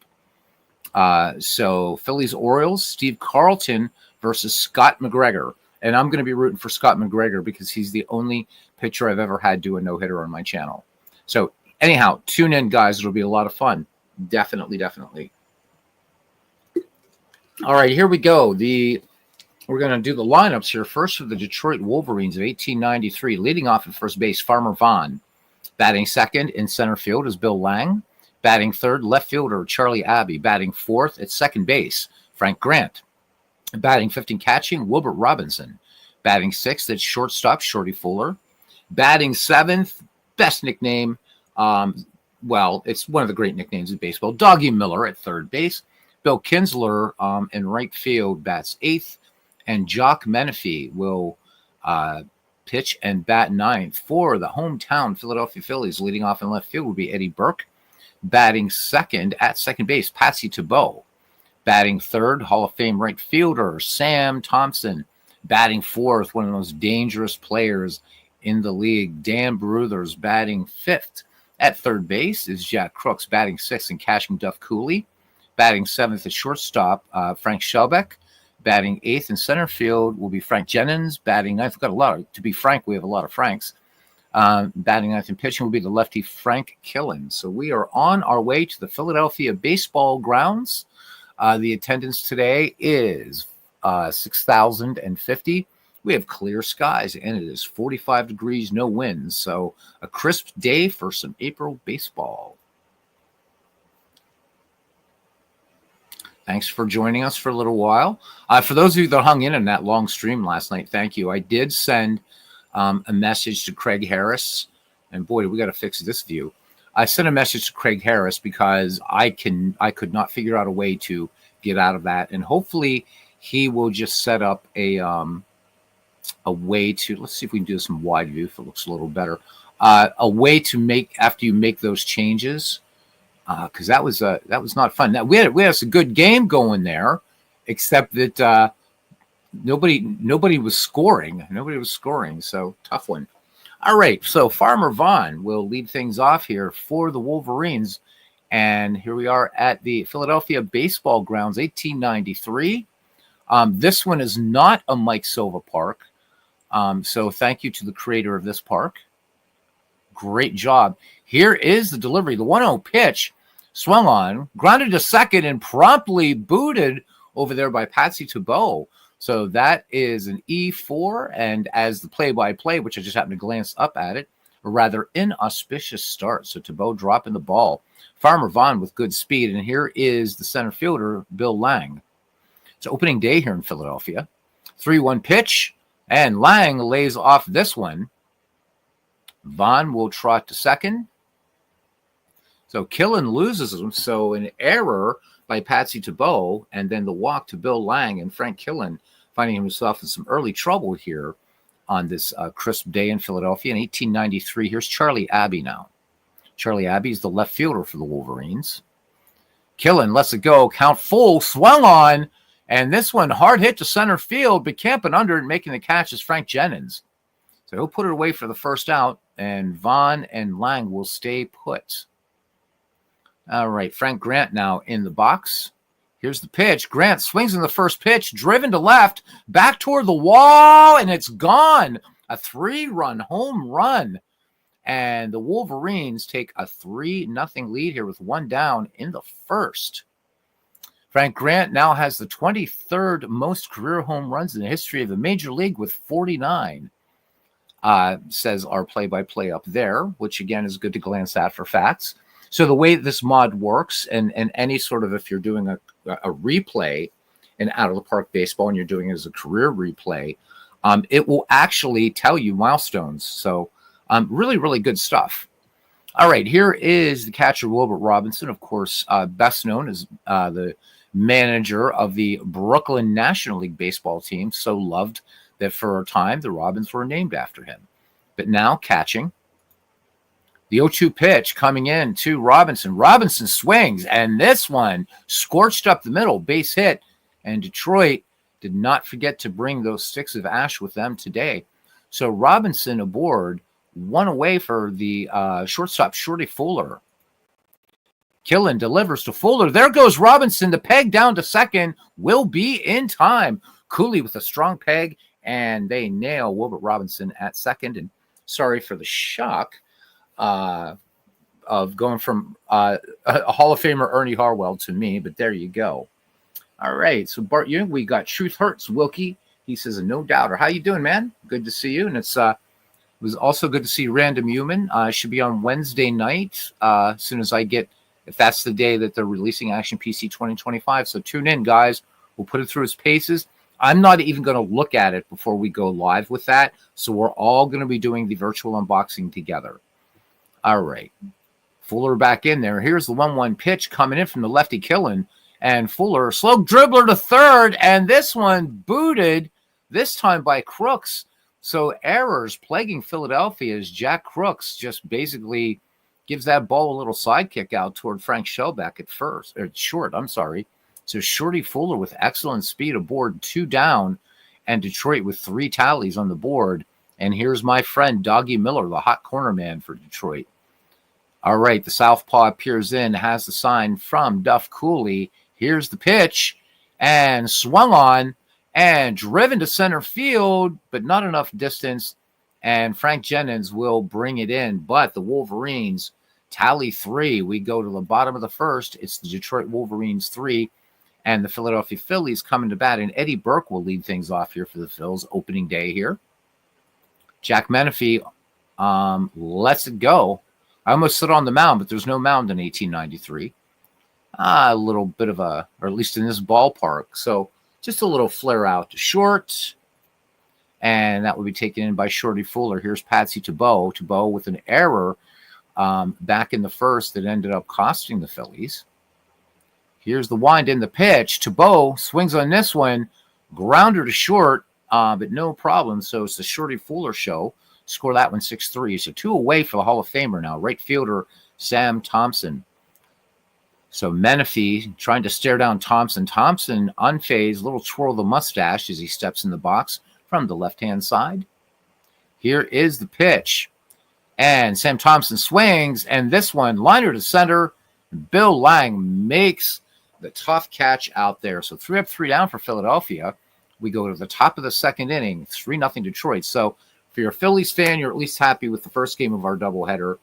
So Phillies Orioles, Steve Carlton versus Scott McGregor. And I'm going to be rooting for Scott McGregor because he's the only pitcher I've ever had do a no-hitter on my channel. So anyhow, tune in, guys. It'll be a lot of fun. Definitely. All right, here we go. We're going to do the lineups here. First for the Detroit Wolverines of 1893. Leading off at first base, Farmer Vaughn. Batting second in center field is Bill Lang. Batting third, left fielder Charlie Abbey. Batting fourth at second base, Frank Grant. Batting fifth and catching, Wilbert Robinson. Batting sixth at shortstop, Shorty Fuller. Batting seventh, best nickname, it's one of the great nicknames in baseball, Doggy Miller at third base. Bill Kinsler in right field bats eighth. And Jock Menifee will pitch and bat ninth for the hometown Philadelphia Phillies. Leading off in left field would be Eddie Burke. Batting second at second base, Patsy Tebow. Batting third, Hall of Fame right fielder Sam Thompson. Batting fourth, one of the most dangerous players in the league, Dan Bruthers. Batting fifth at third base is Jack Crooks. Batting sixth and catching Duff Cooley. Batting seventh at shortstop, Frank Shelbeck. Batting eighth in center field will be Frank Jennings. Batting ninth, we've got a lot. To be frank, we have a lot of Franks. Batting ninth in pitching will be the lefty Frank Killen. So we are on our way to the Philadelphia baseball grounds. The attendance today is 6,050. We have clear skies, and it is 45 degrees, no winds. So a crisp day for some April baseball. Thanks for joining us for a little while. For those of you that hung in that long stream last night, thank you. I did send a message to Craig Harris, and boy, we got to fix this view. I sent a message to Craig Harris because I could not figure out a way to get out of that, and hopefully he will just set up a way to, let's see if we can do this in wide view if it looks a little better, a way to make, after you make those changes, because that was not fun. Now we had a good game going there, except that nobody was scoring. So tough one. All right, so Farmer Vaughn will lead things off here for the Wolverines, and here we are at the Philadelphia baseball grounds, 1893. This one is not a Mike Silva Park. So thank you to the creator of this park. Great job. Here is the delivery. The 1-0 pitch swung on, grounded to second, and promptly booted over there by Patsy Tebow. So that is an E4, and as the play-by-play, which I just happened to glance up at it, a rather inauspicious start. So Tebow dropping the ball. Farmer Vaughn with good speed, and here is the center fielder, Bill Lang. It's opening day here in Philadelphia. 3-1 pitch, and Lang lays off this one. Vaughn will trot to second. So Killen loses him. So an error by Patsy Tebow, and then the walk to Bill Lang, and Frank Killen finding himself in some early trouble here on this crisp day in Philadelphia in 1893. Here's Charlie Abbey now. Charlie Abbey is the left fielder for the Wolverines. Killen lets it go. Count full. Swung on. And this one hard hit to center field, but camping under and making the catch is Frank Jennings. So he'll put it away for the first out, and Vaughn and Lang will stay put. All right, Frank Grant now in the box. Here's the pitch. Grant swings in the first pitch, driven to left, back toward the wall, and it's gone. A 3-run home run. And the Wolverines take a 3-0 lead here with one down in the first. Frank Grant now has the 23rd most career home runs in the history of the Major League with 49, says our play-by-play up there, which, again, is good to glance at for facts. So the way this mod works, and any sort of, if you're doing a replay in out-of-the-park baseball and you're doing it as a career replay, it will actually tell you milestones. So really, really good stuff. All right, here is the catcher, Wilbert Robinson, of course, best known as the manager of the Brooklyn National League baseball team, so loved that for a time the Robins were named after him. But now catching. The 0-2 pitch coming in to Robinson. Robinson swings, and this one scorched up the middle, base hit, and Detroit did not forget to bring those sticks of ash with them today. So Robinson aboard, one away for the shortstop, Shorty Fuller. Killen delivers to Fuller. There goes Robinson. The peg down to second will be in time. Cooley with a strong peg, and they nail Wilbert Robinson at second. And sorry for the shock of going from a Hall of Famer Ernie Harwell to me, but there you go. All right, so Bart Young, we got Truth Hurts, Wilkie. He says, no doubter. How you doing, man? Good to see you. And it was also good to see Random Human. Should be on Wednesday night as soon as I get, if that's the day that they're releasing Action PC 2025. So tune in, guys. We'll put it through its paces. I'm not even going to look at it before we go live with that. So we're all going to be doing the virtual unboxing together. All right. Fuller back in there. Here's the 1-1 pitch coming in from the lefty Killen. And Fuller, slow dribbler to third. And this one booted, this time by Crooks. So errors plaguing Philadelphia as Jack Crooks just basically gives that ball a little sidekick out toward Frank Shellback at first, or short, I'm sorry. So Shorty Fuller with excellent speed aboard, 2 down, and Detroit with 3 tallies on the board. And here's my friend Doggy Miller, the hot corner man for Detroit. All right, the southpaw appears in, has the sign from Duff Cooley. Here's the pitch, and swung on, and driven to center field, but not enough distance. And Frank Jennings will bring it in. But the Wolverines tally 3. We go to the bottom of the first. It's the Detroit Wolverines 3 and the Philadelphia Phillies coming to bat. And Eddie Burke will lead things off here for the Phils opening day here. Jack Menifee lets it go. I almost sit on the mound, but there's no mound in 1893. A little bit of or at least in this ballpark. So just a little flare out to short. And that will be taken in by Shorty Fuller. Here's Patsy Tebow. Tebow with an error back in the first that ended up costing the Phillies. Here's the wind in the pitch. Tebow swings on this one. Grounder to short, but no problem. So it's the Shorty Fuller show. Score that one 6-3. So 2 away for the Hall of Famer now. Right fielder Sam Thompson. So Menifee trying to stare down Thompson. Thompson unfazed, little twirl of the mustache as he steps in the box from the left-hand side. Here is the pitch. And Sam Thompson swings, and this one, liner to center. Bill Lang makes the tough catch out there. So 3 up, 3 down for Philadelphia. We go to the top of the second inning, 3-0 Detroit. So if you're a Phillies fan, you're at least happy with the first game of our doubleheader,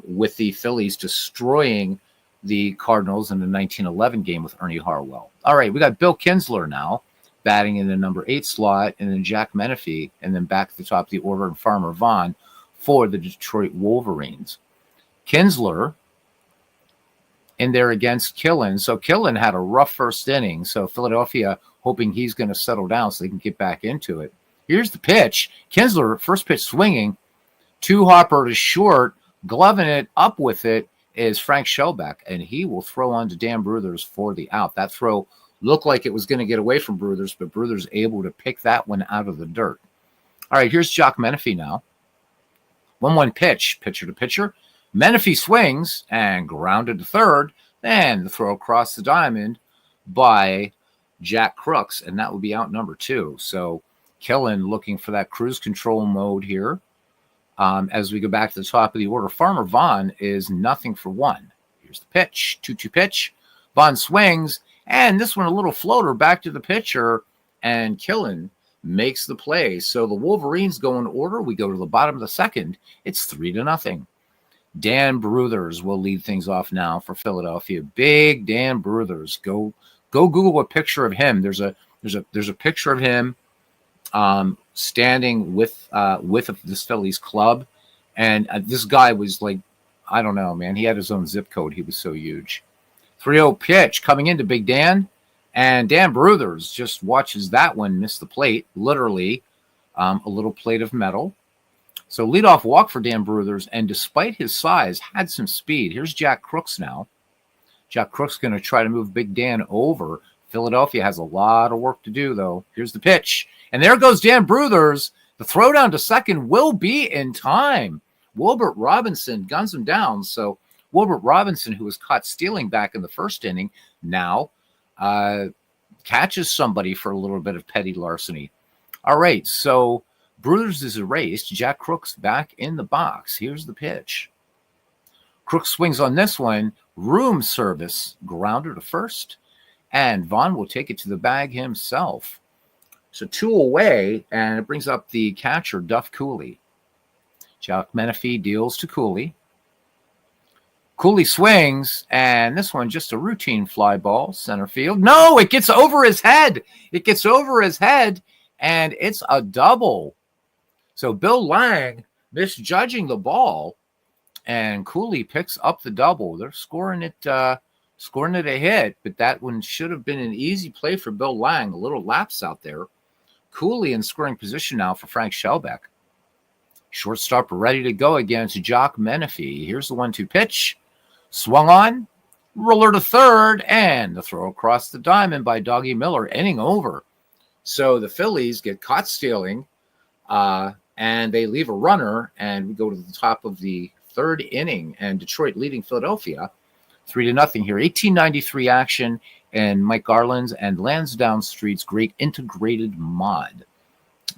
with the Phillies destroying the Cardinals in the 1911 game with Ernie Harwell. All right, we got Bill Kinsler now batting in the number 8 slot, and then Jack Menifee, and then back at the top of the order, and Farmer Vaughn for the Detroit Wolverines. Kinsler in there against Killen. So Killen had a rough first inning. So Philadelphia hoping he's going to settle down so they can get back into it. Here's the pitch. Kinsler, first pitch swinging. 2-hopper to short. Gloving it up with it is Frank Shellback, and he will throw on to Dan Bruthers for the out. That throw looked like it was going to get away from Bruthers, but Bruthers able to pick that one out of the dirt. All right, here's Jock Menifee now. 1-1 pitch, pitcher to pitcher. Menifee swings and grounded to third. Then the throw across the diamond by Jack Crooks, and that would be out number 2. So Killen looking for that cruise control mode here. As we go back to the top of the order, Farmer Vaughn is 0-1. Here's the pitch, 2-2 pitch. Vaughn swings, and this one a little floater back to the pitcher, and Killen makes the play. So the Wolverines go in order. We go to the bottom of the second. It's 3-0. Dan Bruthers will lead things off now for Philadelphia. Big Dan Bruthers. Go Google a picture of him. There's a picture of him standing with this Phillies club, and this guy was like, I don't know, man. He had his own zip code. He was so huge. 3-0 pitch coming into Big Dan, and Dan Bruthers just watches that one miss the plate, literally a little plate of metal. So leadoff walk for Dan Bruthers, and despite his size, had some speed. Here's Jack Crooks now. Jack Crooks going to try to move Big Dan over. Philadelphia has a lot of work to do, though. Here's the pitch. And there goes Dan Bruthers. The throw down to second will be in time. Wilbert Robinson guns him down. So Wilbert Robinson, who was caught stealing back in the first inning, now catches somebody for a little bit of petty larceny. All right, so Bruthers is erased. Jack Crooks back in the box. Here's the pitch. Crooks swings on this one. Room service. Grounder to first. And Vaughn will take it to the bag himself. So 2 away, and it brings up the catcher, Duff Cooley. Jack Menifee deals to Cooley. Cooley swings, and this one just a routine fly ball, center field. No, it gets over his head. It gets over his head, and it's a double. So Bill Lang misjudging the ball, and Cooley picks up the double. They're scoring it a hit, but that one should have been an easy play for Bill Lang. A little lapse out there. Cooley in scoring position now for Frank Shellback. Shortstop ready to go against Jock Menifee. Here's the 1-2 pitch. Swung on. Roller to third. And the throw across the diamond by Doggy Miller. Inning over. So the Phillies get caught stealing. And they leave a runner. And we go to the top of the third inning. And Detroit leading Philadelphia 3-0 here. 1893 action. And Mike Garland's and LandsdowneSt's great integrated mod.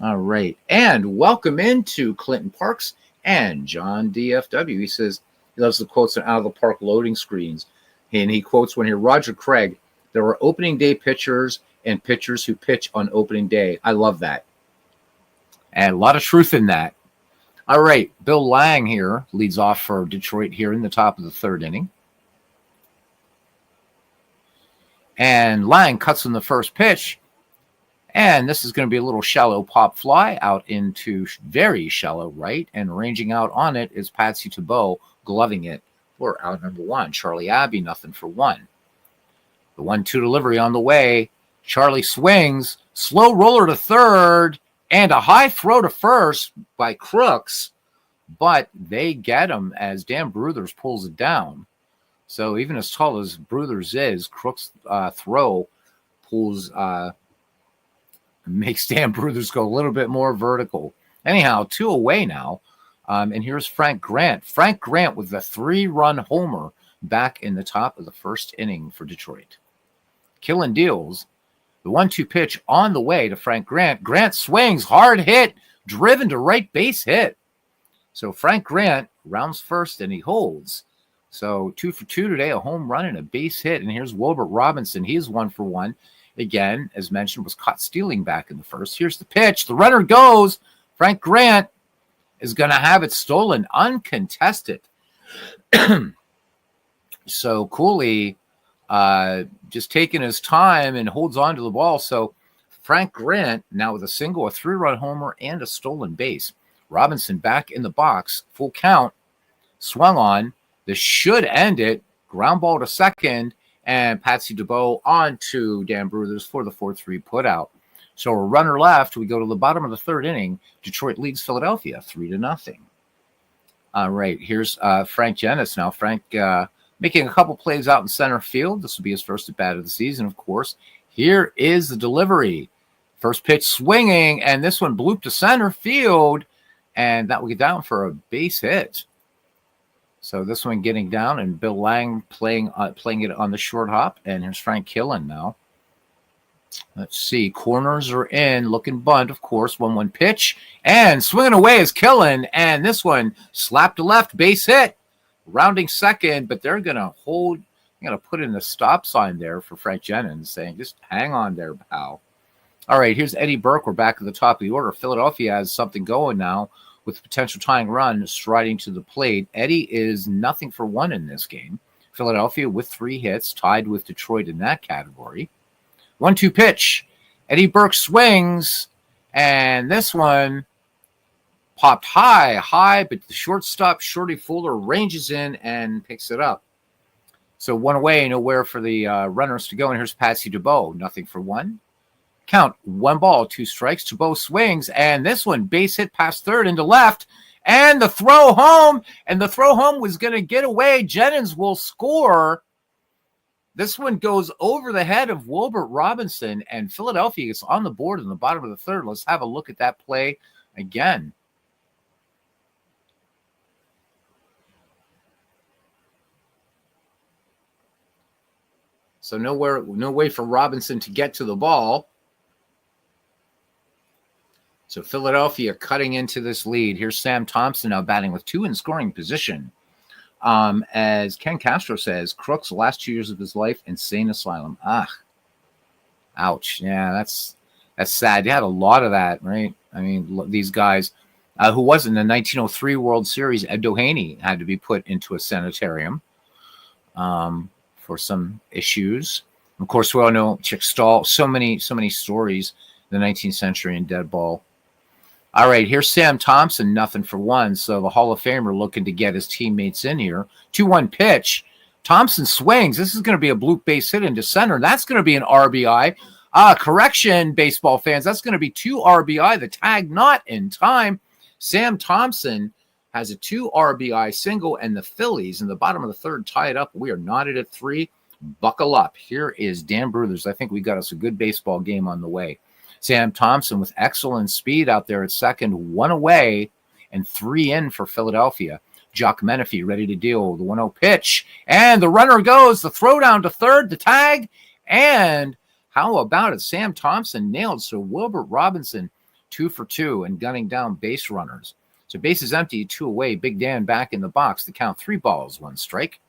All right. And welcome into Clinton Parks and John DFW. He says he loves the quotes on out of the park loading screens. And he quotes one here, Roger Craig, there are opening day pitchers and pitchers who pitch on opening day. I love that. And a lot of truth in that. All right. Bill Lang here leads off for Detroit here in the top of the third inning. And Lang cuts in the first pitch. And this is going to be a little shallow pop fly out into very shallow right. And ranging out on it is Patsy Tebow gloving it for out number 1. Charlie Abbey, 0-1. The 1-2 delivery on the way. Charlie swings. Slow roller to third. And a high throw to first by Crooks. But they get him as Dan Bruthers pulls it down. So even as tall as Bruthers is, Crooks' throw pulls, makes Dan Bruthers go a little bit more vertical. Anyhow, 2 away now. And here's Frank Grant. Frank Grant with the 3-run homer back in the top of the first inning for Detroit. Killen deals. The 1-2 pitch on the way to Frank Grant. Grant swings, hard hit, driven to right base hit. So Frank Grant rounds first and he holds. So 2 for 2 today, a home run and a base hit. And here's Wilbert Robinson. He's 1 for 1. again, as mentioned, was caught stealing back in the first. Here's the pitch. The runner goes. Frank Grant is going to have it stolen uncontested. So Cooley just taking his time and holds on to the ball. So Frank Grant now with a single, a 3-run homer, and a stolen base. Robinson back in the box, full count, swung on. This should end it. Ground ball to second, and Patsy DeBow on to Dan Bruthers for the 4-3 putout. So a runner left. We go to the bottom of the third inning. Detroit leads Philadelphia 3-0. All right, here's Frank Jennis now. Frank making a couple plays out in center field. This will be his first at bat of the season, of course. Here is the delivery. First pitch swinging, and this one blooped to center field, and that will get down for a base hit. So this one getting down, and Bill Lang playing it on the short hop, and here's Frank Killen now. Let's see. Corners are in. Looking bunt, of course. 1-1 pitch. And swinging away is Killen. And this one slapped to left. Base hit. Rounding second. But they're going to hold. I'm going to put in the stop sign there for Frank Jennings saying, just hang on there, pal. All right. Here's Eddie Burke. We're back at the top of the order. Philadelphia has something going now with the potential tying run striding to the plate. Eddie is 0-for-1 in this game. Philadelphia with 3 hits, tied with Detroit in that category. 1-2 pitch. Eddie Burke swings, and this one popped high, but the shortstop, Shorty Fuller, ranges in and picks it up. So 1 away, nowhere for the runners to go, and here's Patsy DeBow, 0-for-1. Count, 1 ball, 2 strikes. DeBow swings, and this one, base hit past third into left, and the throw home, was going to get away. Jennings will score. This one goes over the head of Wilbert Robinson, and Philadelphia is on the board in the bottom of the third. Let's have a look at that play again. So no way for Robinson to get to the ball. So Philadelphia cutting into this lead. Here's Sam Thompson now batting with 2 in scoring position. As Ken Castro says, Crooks, the last 2 years of his life, insane asylum. Ouch. Yeah, that's sad. You had a lot of that, right? I mean, these guys who was in the 1903 World Series, Ed Doheny had to be put into a sanitarium for some issues. Of course, we all know Chick Stahl. So many stories in the 19th century in dead ball. All right, here's Sam Thompson, 0-for-1. So the Hall of Famer looking to get his teammates in here. 2-1 pitch. Thompson swings. This is going to be a bloop base hit into center. That's going to be an RBI. Correction, baseball fans. That's going to be 2 RBI. The tag not in time. Sam Thompson has a 2 RBI single, and the Phillies in the bottom of the third tie it up. We are knotted at 3. Buckle up. Here is Dan Bruthers. I think we got us a good baseball game on the way. Sam Thompson with excellent speed out there at second, 1 away and 3 in for Philadelphia. Jock Menifee ready to deal. The 1-0 pitch, and the runner goes. The throw down to third, the tag, and how about it? Sam Thompson nailed. So Wilbert Robinson 2-for-2 and gunning down base runners. So bases empty, 2 away. Big Dan back in the box. The count 3 balls, 1 strike.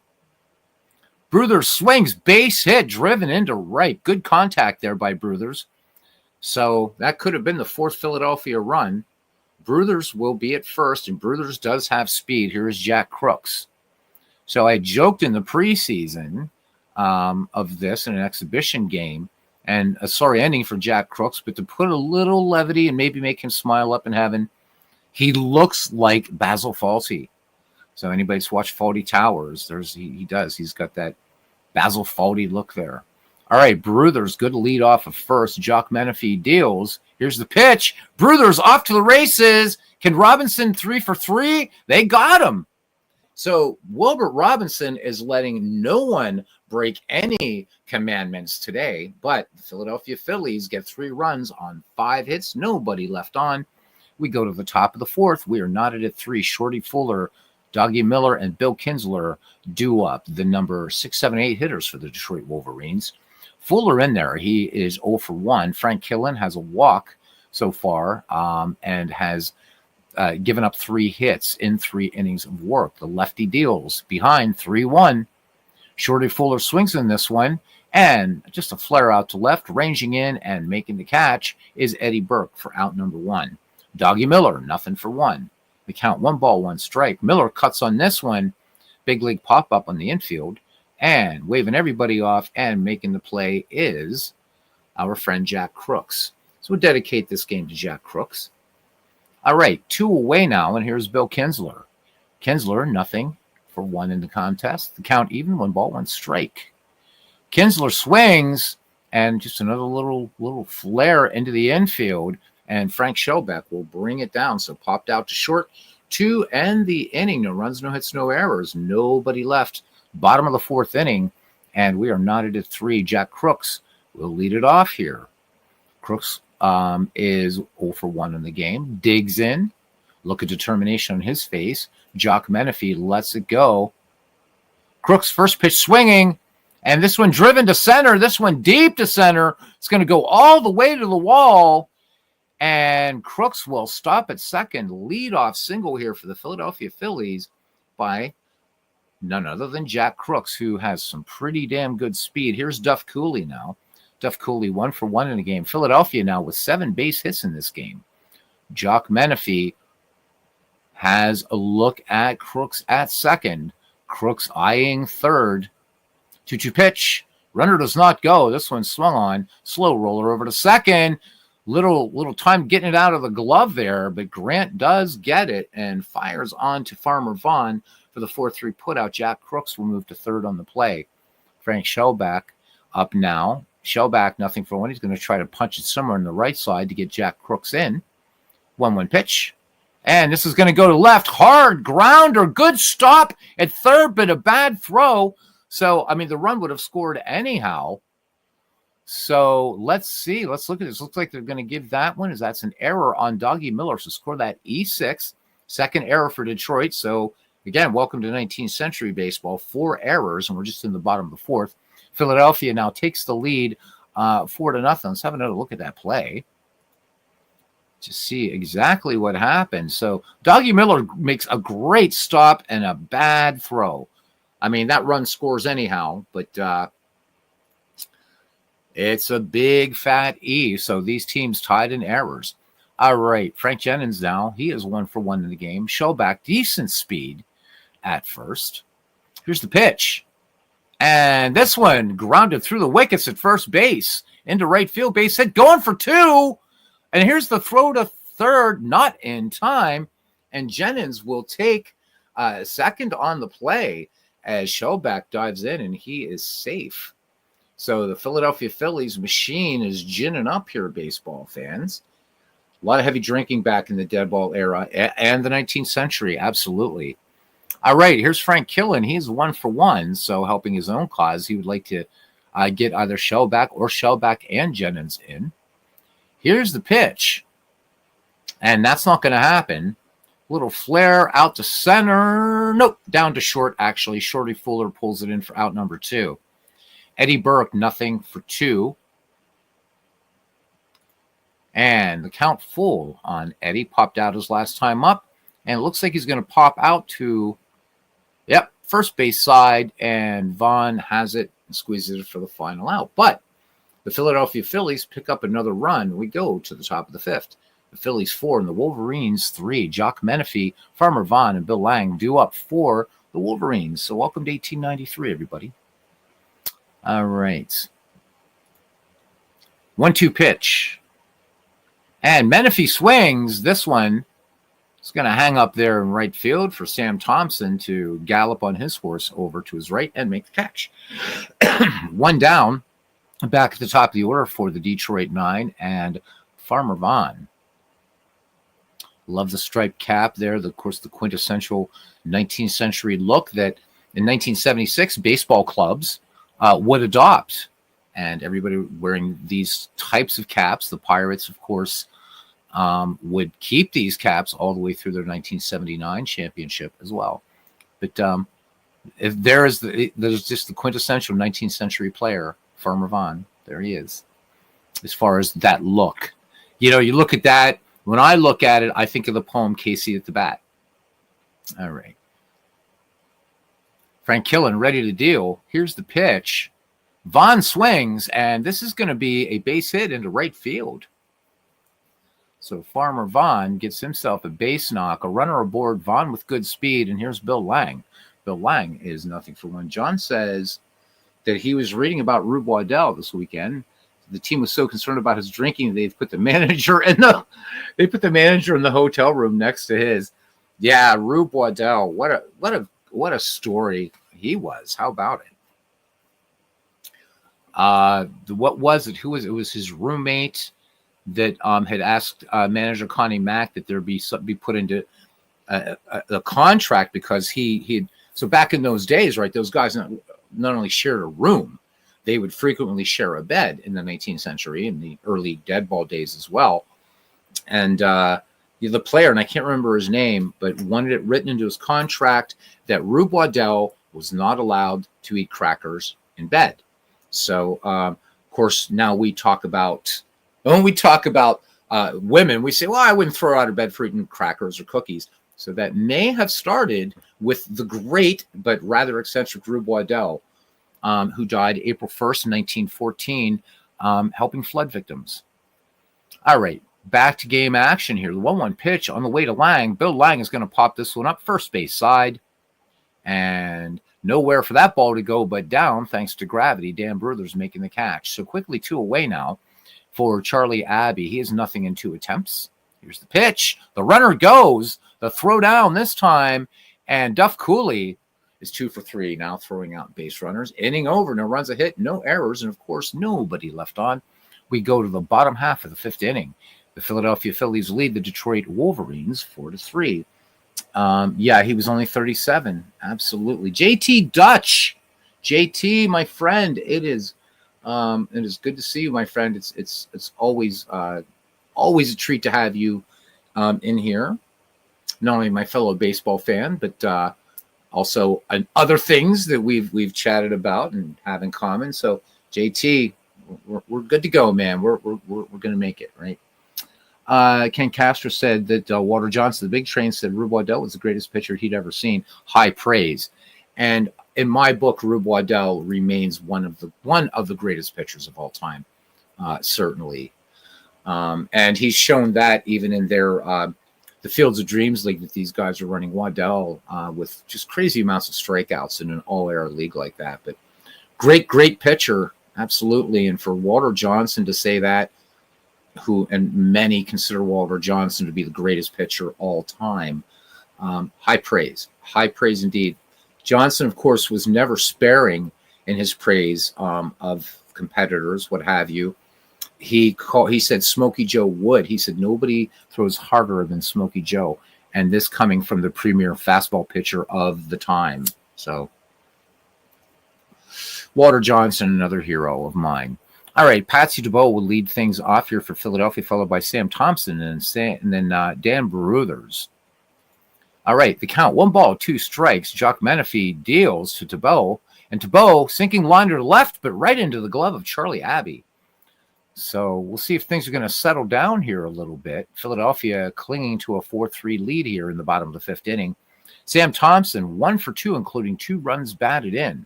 Bruthers swings, base hit, driven into right. Good contact there by Bruthers. So that could have been the 4th Philadelphia run. Bruthers will be at first, and Bruthers does have speed. Here is Jack Crooks. So I joked in the preseason of this in an exhibition game, and a sorry ending for Jack Crooks, but to put a little levity and maybe make him smile up in heaven, he looks like Basil Fawlty. So anybody that's watched Fawlty Towers, he does. He's got that Basil Fawlty look there. All right, Bruthers, good lead off of first. Jock Menifee deals. Here's the pitch. Bruthers off to the races. Can Robinson 3-for-3? They got him. So Wilbert Robinson is letting no one break any commandments today, but the Philadelphia Phillies get 3 runs on 5 hits. Nobody left on. We go to the top of the 4th. We are knotted at 3. Shorty Fuller, Doggy Miller, and Bill Kinsler do up the number 6, 7, 8 hitters for the Detroit Wolverines. Fuller in there. He is 0-for-1. Frank Killen has a walk so far and has given up 3 hits in 3 innings of work. The lefty deals behind 3-1. Shorty Fuller swings in this one, And just a flare out to left, ranging in and making the catch is Eddie Burke for out number 1. Doggy Miller, nothing for 1. The count 1 ball, 1 strike. Miller cuts on this one. Big league pop up on the infield. And waving everybody off and making the play is our friend Jack Crooks. So we'll dedicate this game to Jack Crooks. All right, 2 away now, and here's Bill Kinsler. Kinsler, nothing for 1 in the contest. The count even, 1 ball, 1 strike. Kinsler swings, and just another little flare into the infield, and Frank Shellback will bring it down. So popped out to short to end the inning. No runs, no hits, no errors. Nobody left. Bottom of the 4th inning, and we are knotted at 3. Jack Crooks will lead it off here. Crooks is 0 for 1 in the game. Digs in. Look at determination on his face. Jock Menifee lets it go. Crooks first pitch swinging. And this one driven to center. This one deep to center. It's going to go all the way to the wall. And Crooks will stop at second. Leadoff single here for the Philadelphia Phillies by none other than Jack Crooks, who has some pretty damn good speed. Here's Duff Cooley now. Duff Cooley 1 for 1 in the game. Philadelphia now with 7 base hits in this game. Jock Menifee has a look at Crooks at second. Crooks eyeing third. 2-2 pitch. Runner does not go. This one swung on. Slow roller over to second. Little time getting it out of the glove there, but Grant does get it and fires on to Farmer Vaughn for the 4-3 putout. Jack Crooks will move to third on the play. Frank Shellback up now. Shellback, nothing for 1. He's going to try to punch it somewhere on the right side to get Jack Crooks in. 1-1 pitch. And this is going to go to left. Hard grounder. Good stop at third, but a bad throw. So, I mean, the run would have scored anyhow. So, let's see. Let's look at this. Looks like they're going to give that one, as that's an error on Doggy Miller. So, score that E6. Second error for Detroit. So, again, welcome to 19th century baseball. 4 errors, and we're just in the bottom of the 4th. Philadelphia now takes the lead 4-0. Let's have another look at that play to see exactly what happened. So, Doggy Miller makes a great stop and a bad throw. I mean, that run scores anyhow, but it's a big fat E. So these teams tied in errors. All right, Frank Jennings now. He is 1 for 1 in the game. Shellback, decent speed at first. Here's the pitch. And this one grounded through the wickets at first base. Into right field, base hit, going for 2. And here's the throw to third, not in time. And Jennings will take second on the play as Shellback dives in, and he is safe. So the Philadelphia Phillies machine is ginning up here, baseball fans. A lot of heavy drinking back in the dead ball era and the 19th century, absolutely. All right, here's Frank Killen. He's 1 for 1, so helping his own cause. He would like to get either Shellback or Shellback and Jennings in. Here's the pitch, and that's not going to happen. Little flare out to center. Nope, down to short, actually. Shorty Fuller pulls it in for out number 2. Eddie Burke, nothing for 2. And the count full on Eddie. Popped out his last time up. And it looks like he's going to pop out to, first base side. And Vaughn has it and squeezes it for the final out. But the Philadelphia Phillies pick up another run. We go to the top of the 5th. The Phillies 4 and the Wolverines 3. Jock Menifee, Farmer Vaughn, and Bill Lang due up for the Wolverines. So welcome to 1893, everybody. All right. 1-2 pitch. And Menifee swings. This one is going to hang up there in right field for Sam Thompson to gallop on his horse over to his right and make the catch. 1 down. Back at the top of the order for the Detroit 9 and Farmer Vaughn. Love the striped cap there. Of course, the quintessential 19th century look that in 1976 baseball clubs would adopt. And everybody wearing these types of caps. The Pirates, of course, would keep these caps all the way through their 1979 championship as well. But if there's just the quintessential 19th century player, Farmer Vaughn. There he is. As far as that look. You look at that. When I look at it, I think of the poem Casey at the Bat. All right. Frank Killen ready to deal. Here's the pitch. Vaughn swings, and this is going to be a base hit into right field. So Farmer Vaughn gets himself a base knock, a runner aboard, Vaughn with good speed, and here's Bill Lang. Bill Lang is nothing for one. John says that he was reading about Rube Waddell this weekend. The team was so concerned about his drinking, they've put the manager in the hotel room next to his. Yeah, Rube Waddell, what a story he was. How about it? What was it? Who was it? It was his roommate that had asked manager Connie Mack that there be put into a contract, because he so back in those days, right? Those guys not only shared a room, they would frequently share a bed in the 19th century, in the early dead ball days as well. And the player, and I can't remember his name, but wanted it written into his contract that Rube Waddell was not allowed to eat crackers in bed. So, of course, now when we talk about women, we say, well, I wouldn't throw her out of bed for eating crackers or cookies. So that may have started with the great but rather eccentric Rube Waddell, who died April 1st, 1914, helping flood victims. All right, back to game action here. The 1-1 pitch on the way to Lang. Bill Lang is going to pop this one up first base side. And nowhere for that ball to go but down, thanks to gravity. Dan Bruthers making the catch. So quickly 2 away now for Charlie Abbey. He has nothing in 2 attempts. Here's the pitch. The runner goes. The throw down this time. And Duff Cooley is 2 for 3 now, throwing out base runners. Inning over. No runs a hit, no errors, and of course, nobody left on. We go to the bottom half of the 5th inning. The Philadelphia Phillies lead the Detroit Wolverines 4-3. Yeah, he was only 37. Absolutely. JT Dutch. JT, my friend, it is good to see you, my friend. It's always a treat to have you in here. Not only my fellow baseball fan, but also other things that we've chatted about and have in common. So JT, we're good to go, man. We're gonna make it, right? Ken Castro said that Walter Johnson, the big train, said Rube Waddell was the greatest pitcher he'd ever seen. High praise. And in my book, Rube Waddell remains one of the greatest pitchers of all time, certainly. And he's shown that even in their the Fields of Dreams league that these guys are running. Waddell with just crazy amounts of strikeouts in an all-era league like that. But great pitcher, absolutely. And for Walter Johnson to say that, and many consider Walter Johnson to be the greatest pitcher all time. High praise indeed. Johnson, of course, was never sparing in his praise of competitors, what have you. He said Smokey Joe Wood. He said nobody throws harder than Smokey Joe, and this coming from the premier fastball pitcher of the time. So Walter Johnson, another hero of mine. All right, Patsy DeBow will lead things off here for Philadelphia, followed by Sam Thompson and then Dan Bruthers. All right, the count, 1-2 strikes. Jock Menifee deals to DeBow, and DeBow sinking line to the left, but right into the glove of Charlie Abbey. So we'll see if things are going to settle down here a little bit. Philadelphia clinging to a 4-3 lead here in the bottom of the 5th inning. Sam Thompson, 1 for 2, including 2 runs batted in.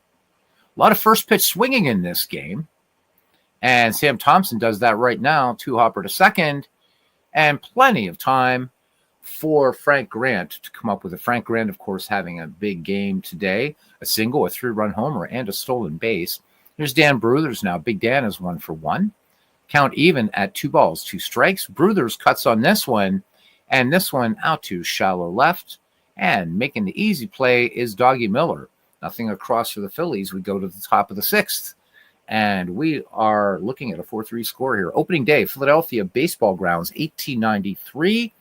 A lot of first pitch swinging in this game. And Sam Thompson does that right now, 2-hopper to second, and plenty of time for Frank Grant to come up with it. Frank Grant, of course, having a big game today, a single, a 3-run homer, and a stolen base. Here's Dan Bruthers now. Big Dan is 1 for 1. Count even at 2-2 strikes. Bruthers cuts on this one, and this one out to shallow left. And making the easy play is Doggy Miller. Nothing across for the Phillies. We go to the top of the 6th. And we are looking at a 4-3 score here. Opening day, Philadelphia Baseball Grounds, 1893.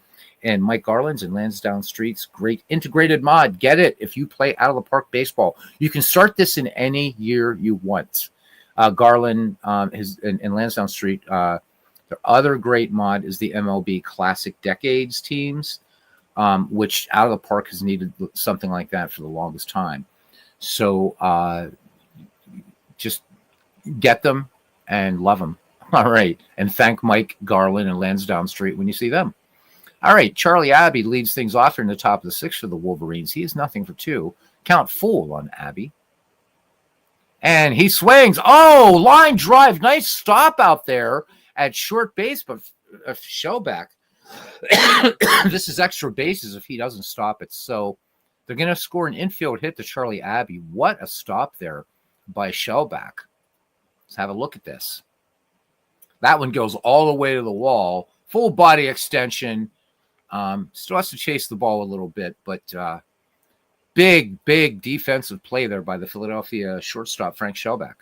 And Mike Garland's in Lansdowne Street's great integrated mod. Get it if you play out of the park baseball. You can start this in any year you want. Garland is in Lansdowne Street. Their other great mod is the MLB Classic Decades teams, which out of the park has needed something like that for the longest time. So just get them and love them. All right. And thank Mike Garland and Lansdowne Street when you see them. All right. Charlie Abbey leads things off in the top of the 6th for the Wolverines. He is nothing for 2. Count full on Abbey. And he swings. Oh, line drive. Nice stop out there at short base, but Shellback. This is extra bases if he doesn't stop it. So they're going to score an infield hit to Charlie Abbey. What a stop there by Shellback. Let's have a look at this. That one goes all the way to the wall. Full body extension. Still has to chase the ball a little bit, but big defensive play there by the Philadelphia shortstop, Frank Shellback.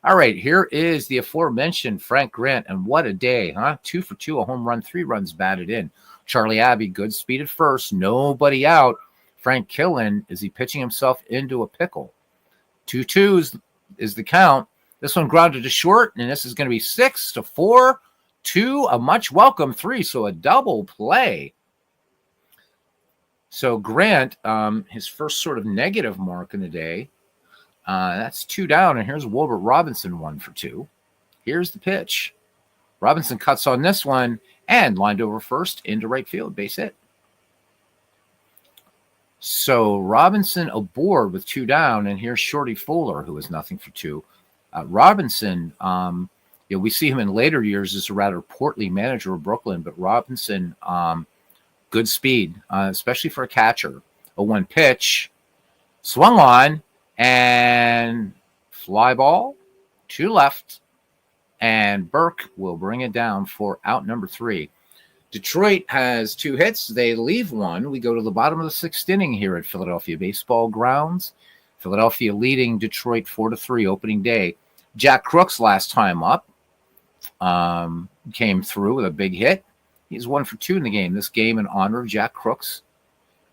All right, here is the aforementioned Frank Grant, and what a day, huh? 2 for 2, a home run, 3 runs batted in. Charlie Abbey, good speed at first, nobody out. Frank Killen, is he pitching himself into a pickle? 2-2 is the count. This one grounded to short, and this is going to be 6-4, 2, a much welcome 3, so a double play. So Grant, his first sort of negative mark in the day, that's 2 down, and here's Wilbert Robinson, 1 for 2. Here's the pitch. Robinson cuts on this one and lined over first into right field, base hit. So Robinson aboard with 2 down, and here's Shorty Fuller, who is nothing for 2. Robinson, we see him in later years as a rather portly manager of Brooklyn, but Robinson, good speed, especially for a catcher. A 1 pitch, swung on, and fly ball to left, and Burke will bring it down for out number 3. Detroit has 2 hits. They leave 1. We go to the bottom of the 6th inning here at Philadelphia Baseball Grounds. Philadelphia leading Detroit 4-3 opening day. Jack Crooks last time up came through with a big hit. He's 1 for 2 in the game. This game in honor of Jack Crooks.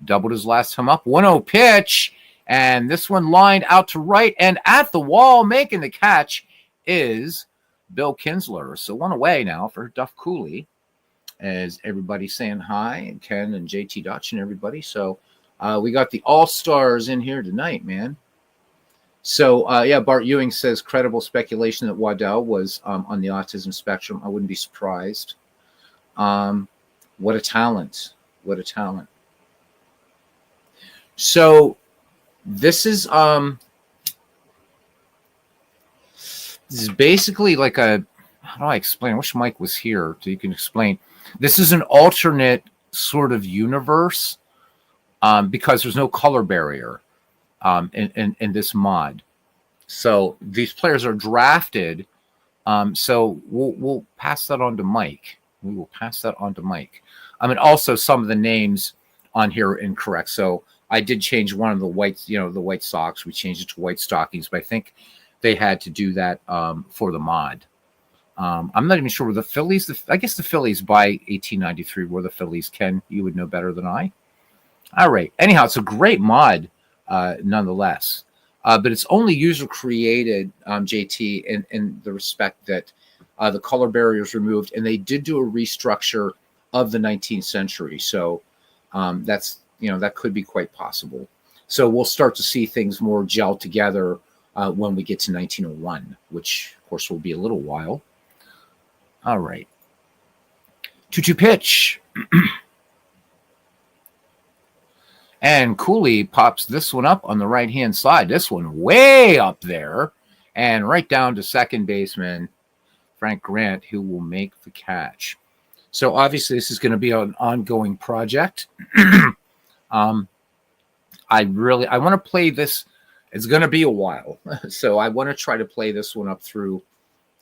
Doubled his last time up. 1-0 pitch. And this one lined out to right. And at the wall, making the catch is Bill Kinsler. So 1 away now for Duff Cooley. As everybody saying hi. And Ken and JT Dutch and everybody. So we got the All-Stars in here tonight, man. So, Bart Ewing says credible speculation that Waddell was on the autism spectrum. I wouldn't be surprised. What a talent. What a talent. So this is basically like a, how do I explain? I wish Mike was here so you can explain. This is an alternate sort of universe because there's no color barrier in this mod. So these players are drafted. So we'll pass that on to Mike. We will pass that on to Mike. And also some of the names on here are incorrect. So I did change one of the white, the White Sox. We changed it to White Stockings, but I think they had to do that for the mod. I'm not even sure where the Phillies, I guess the Phillies by 1893 were the Phillies. Ken, you would know better than I. All right. Anyhow, it's a great mod nonetheless. But it's only user created, JT, in the respect that the color barrier is removed, and they did do a restructure of the 19th century. So that's, that could be quite possible. So we'll start to see things more gel together when we get to 1901, which of course will be a little while. All right. 2-2 pitch. And Cooley pops this one up on the right-hand side. This one way up there and right down to second baseman Frank Grant, who will make the catch. So obviously this is going to be an ongoing project. I want to play this. It's going to be a while. So I want to try to play this one up through.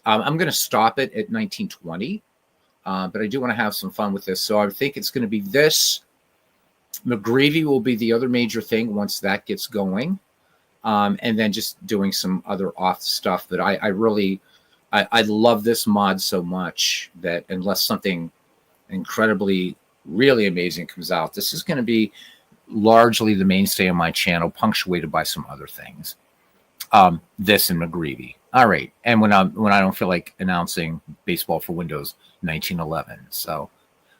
I'm going to stop it at 1920. But I do want to have some fun with this. So I think it's going to be this. McGreevy will be the other major thing once that gets going. And then just doing some other off stuff that I love this mod so much that unless something incredibly, really amazing comes out, this is going to be largely the mainstay of my channel, punctuated by some other things. This and McGreevy. All right. And when I don't feel like announcing Baseball for Windows 1911. So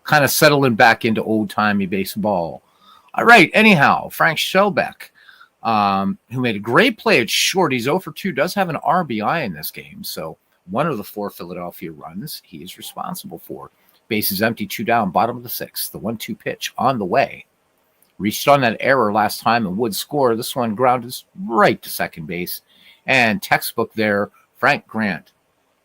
kind of settling back into old-timey baseball. All right. Anyhow, Frank Shellback, who made a great play at short. He's 0 for 2, does have an RBI in this game. So one of the 4 Philadelphia runs he is responsible for. Bases empty, 2 down, bottom of the 6th. The 1-2 pitch on the way. Reached on that error last time and would score. This one grounded right to second base. And textbook there, Frank Grant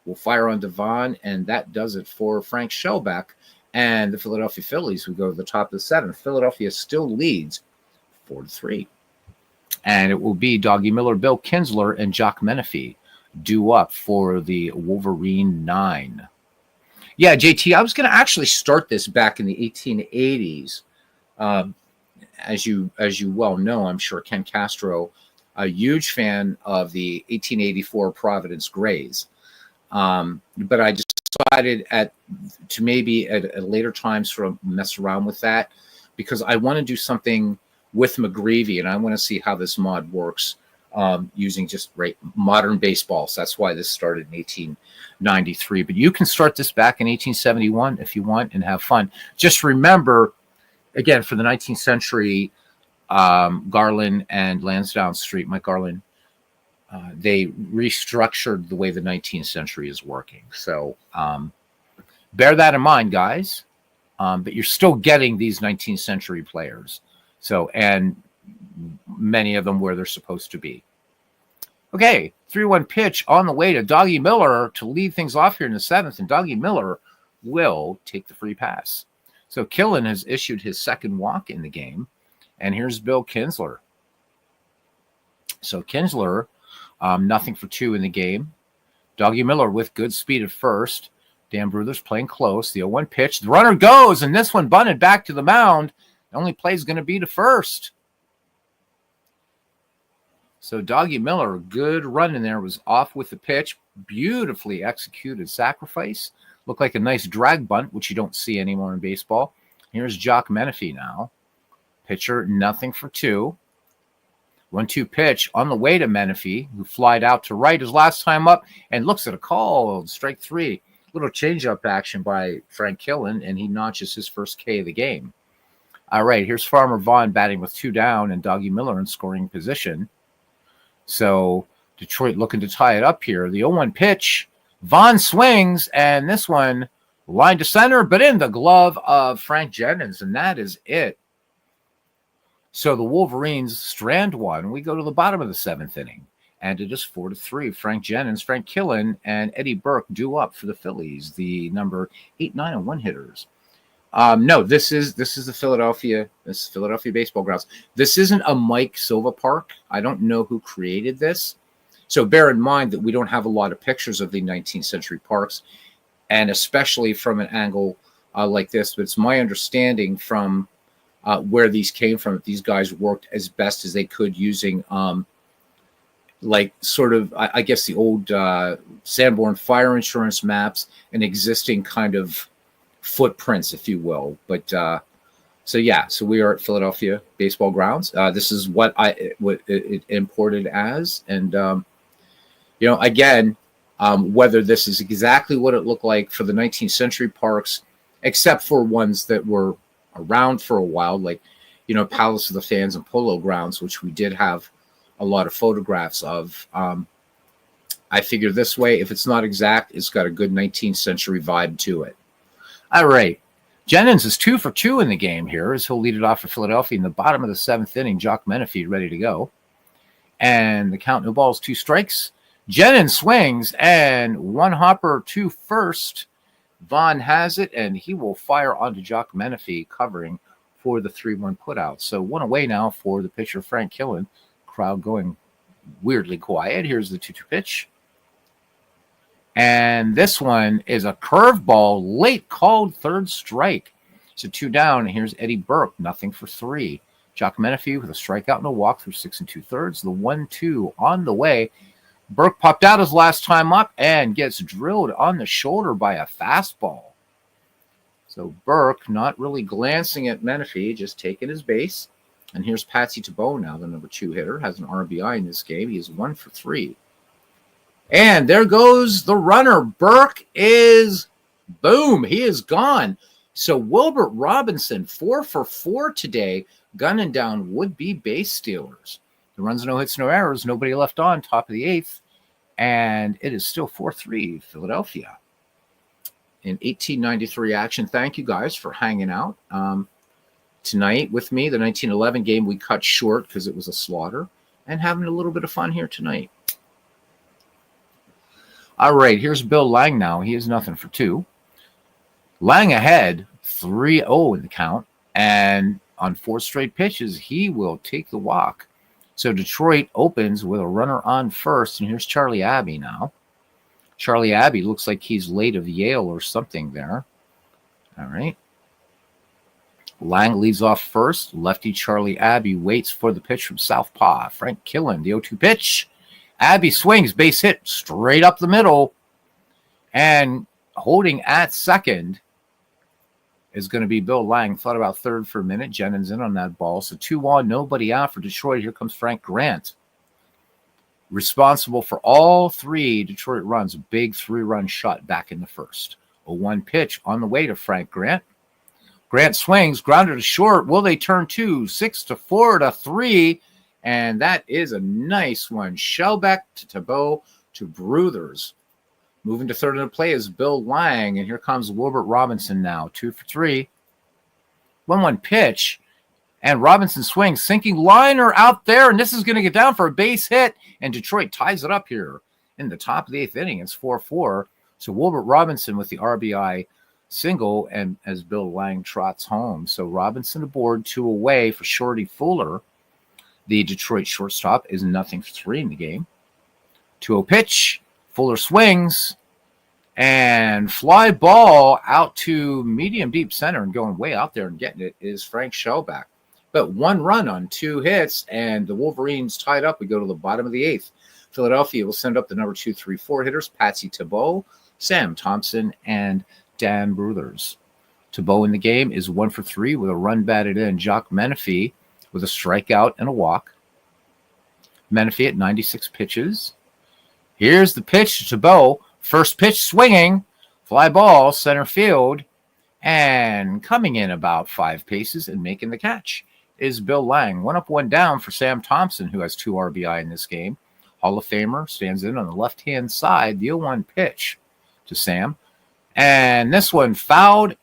will fire on Devon, and that does it for Frank Shellback and the Philadelphia Phillies, who go to the top of the seventh. Philadelphia still leads 4-3. And it will be Doggy Miller, Bill Kinsler, and Jock Menifee due up for the Wolverine 9. Yeah, JT, I was going to actually start this back in the 1880s. As you well know, I'm sure Ken Castro, a huge fan of the 1884 Providence Grays. But I decided to maybe at later times sort of mess around with that, because I want to do something with McGreevy, and I want to see how this mod works using just modern baseball. So that's why this started in 1893. But you can start this back in 1871 if you want and have fun. Just remember, again, for the 19th century, Garlon and Lansdowne Street, Mike Garlon, they restructured the way the 19th century is working. So bear that in mind, guys. But you're still getting these 19th century players. So, and many of them where they're supposed to be. Okay, 3-1 pitch on the way to Doggy Miller to lead things off here in the seventh, and Doggy Miller will take the free pass. So Killen has issued his second walk in the game, and here's Bill Kinsler. So Kinsler, nothing for 2 in the game. Doggy Miller with good speed at first. Dan Bruther's playing close. The 0-1 pitch. The runner goes, and this one bunted back to the mound. The only play is going to be to first. So Doggy Miller, good run in there, was off with the pitch. Beautifully executed sacrifice. Looked like a nice drag bunt, which you don't see anymore in baseball. Here's Jock Menifee now. Pitcher, nothing for 2. 1-2 pitch on the way to Menifee, who flied out to right his last time up and looks at a call. Strike 3. Little changeup action by Frank Killen, and he notches his first K of the game. All right, here's Farmer Vaughn batting with 2 down and Doggy Miller in scoring position. So Detroit looking to tie it up here. The 0-1 pitch. Vaughn swings, and this one line to center, but in the glove of Frank Jennings, and that is it. So the Wolverines strand 1. We go to the bottom of the 7th inning, and it is 4-3. Frank Jennings, Frank Killen, and Eddie Burke due up for the Phillies, the number 8, 9, and 1 hitters. No, this is the Philadelphia baseball grounds. This isn't a Mike Silva park. I don't know who created this. So bear in mind that we don't have a lot of pictures of the 19th century parks, and especially from an angle like this. But it's my understanding from where these came from, these guys worked as best as they could using like sort of, I guess, the old Sanborn fire insurance maps and existing kind of footprints, if you will. But so we are at Philadelphia baseball grounds. This is what it imported as, and again, whether this is exactly what it looked like for the 19th century parks, except for ones that were around for a while, like Palace of the Fans and Polo Grounds, which we did have a lot of photographs of. I figure this way, if it's not exact, it's got a good 19th century vibe to it. All right. Jennings is 2 for 2 in the game here, as he'll lead it off for Philadelphia in the bottom of the 7th inning. Jock Menifee ready to go. And the count, no balls, 2 strikes. Jennings swings, and 1 hopper to first. Vaughn has it, and he will fire onto Jock Menifee, covering for the 3-1 putout. So 1 away now for the pitcher, Frank Killen. Crowd going weirdly quiet. Here's the 2-2 pitch. And this one is a curveball, late called, 3rd strike. So 2 down, and here's Eddie Burke, nothing for 3. Jock Menifee with a strikeout and a walk through 6 2/3. The 1-2 on the way. Burke popped out his last time up and gets drilled on the shoulder by a fastball. So Burke not really glancing at Menifee, just taking his base. And here's Patsy Tebow now, the number 2 hitter, has an RBI in this game. He is 1 for 3. And there goes the runner. Burke is, boom, he is gone. So Wilbert Robinson, 4 for 4 today, gunning down would-be base stealers. The runs, no hits, no errors, nobody left on, top of the 8th. And it is still 4-3 Philadelphia in 1893 action. Thank you guys for hanging out tonight with me. The 1911 game we cut short because it was a slaughter, and having a little bit of fun here tonight. All right, here's Bill Lang now. He has nothing for 2. Lang ahead, 3-0 in the count. And on 4 straight pitches, he will take the walk. So Detroit opens with a runner on first. And here's Charlie Abbey now. Charlie Abbey looks like he's late of Yale or something there. All right. Lang leads off first. Lefty Charlie Abbey waits for the pitch from southpaw. Frank Killen, the 0-2 pitch. Abbey swings, base hit straight up the middle. And holding at second is going to be Bill Lang. Thought about third for a minute. Jennings in on that ball. So 2-1, nobody out for Detroit. Here comes Frank Grant. Responsible for all 3 Detroit runs. A big 3-run shot back in the first. 0-1 pitch on the way to Frank Grant. Grant swings, grounded to short. Will they turn 2? 6-4 to 3. And that is a nice one. Shellback to Thibault to Bruthers. Moving to third in the play is Bill Lang. And here comes Wilbert Robinson now. 2 for 3. 1-1 pitch. And Robinson swings. Sinking liner out there. And this is going to get down for a base hit. And Detroit ties it up here in the top of the 8th inning. It's 4-4. So Wilbert Robinson with the RBI single, and as Bill Lang trots home. So Robinson aboard, 2 away for Shorty Fuller. The Detroit shortstop is 0 for 3 in the game. 2-0 pitch. Fuller swings. And fly ball out to medium deep center, and going way out there and getting it is Frank Shellback. But 1 run on 2 hits, and the Wolverines tied up. We go to the bottom of the 8th. Philadelphia will send up the number 2, 3, 4 hitters, Patsy Thibault, Sam Thompson, and Dan Bruthers. Thibault in the game is 1 for 3 with a run batted in. Jock Menifee with a strikeout and a walk. Menifee at 96 pitches. Here's the pitch to Thibault. First pitch swinging. Fly ball, center field. And coming in about 5 paces and making the catch is Bill Lang. 1 up, 1 down for Sam Thompson, who has 2 RBI in this game. Hall of Famer stands in on the left-hand side. The 0-1 pitch to Sam. And this one fouled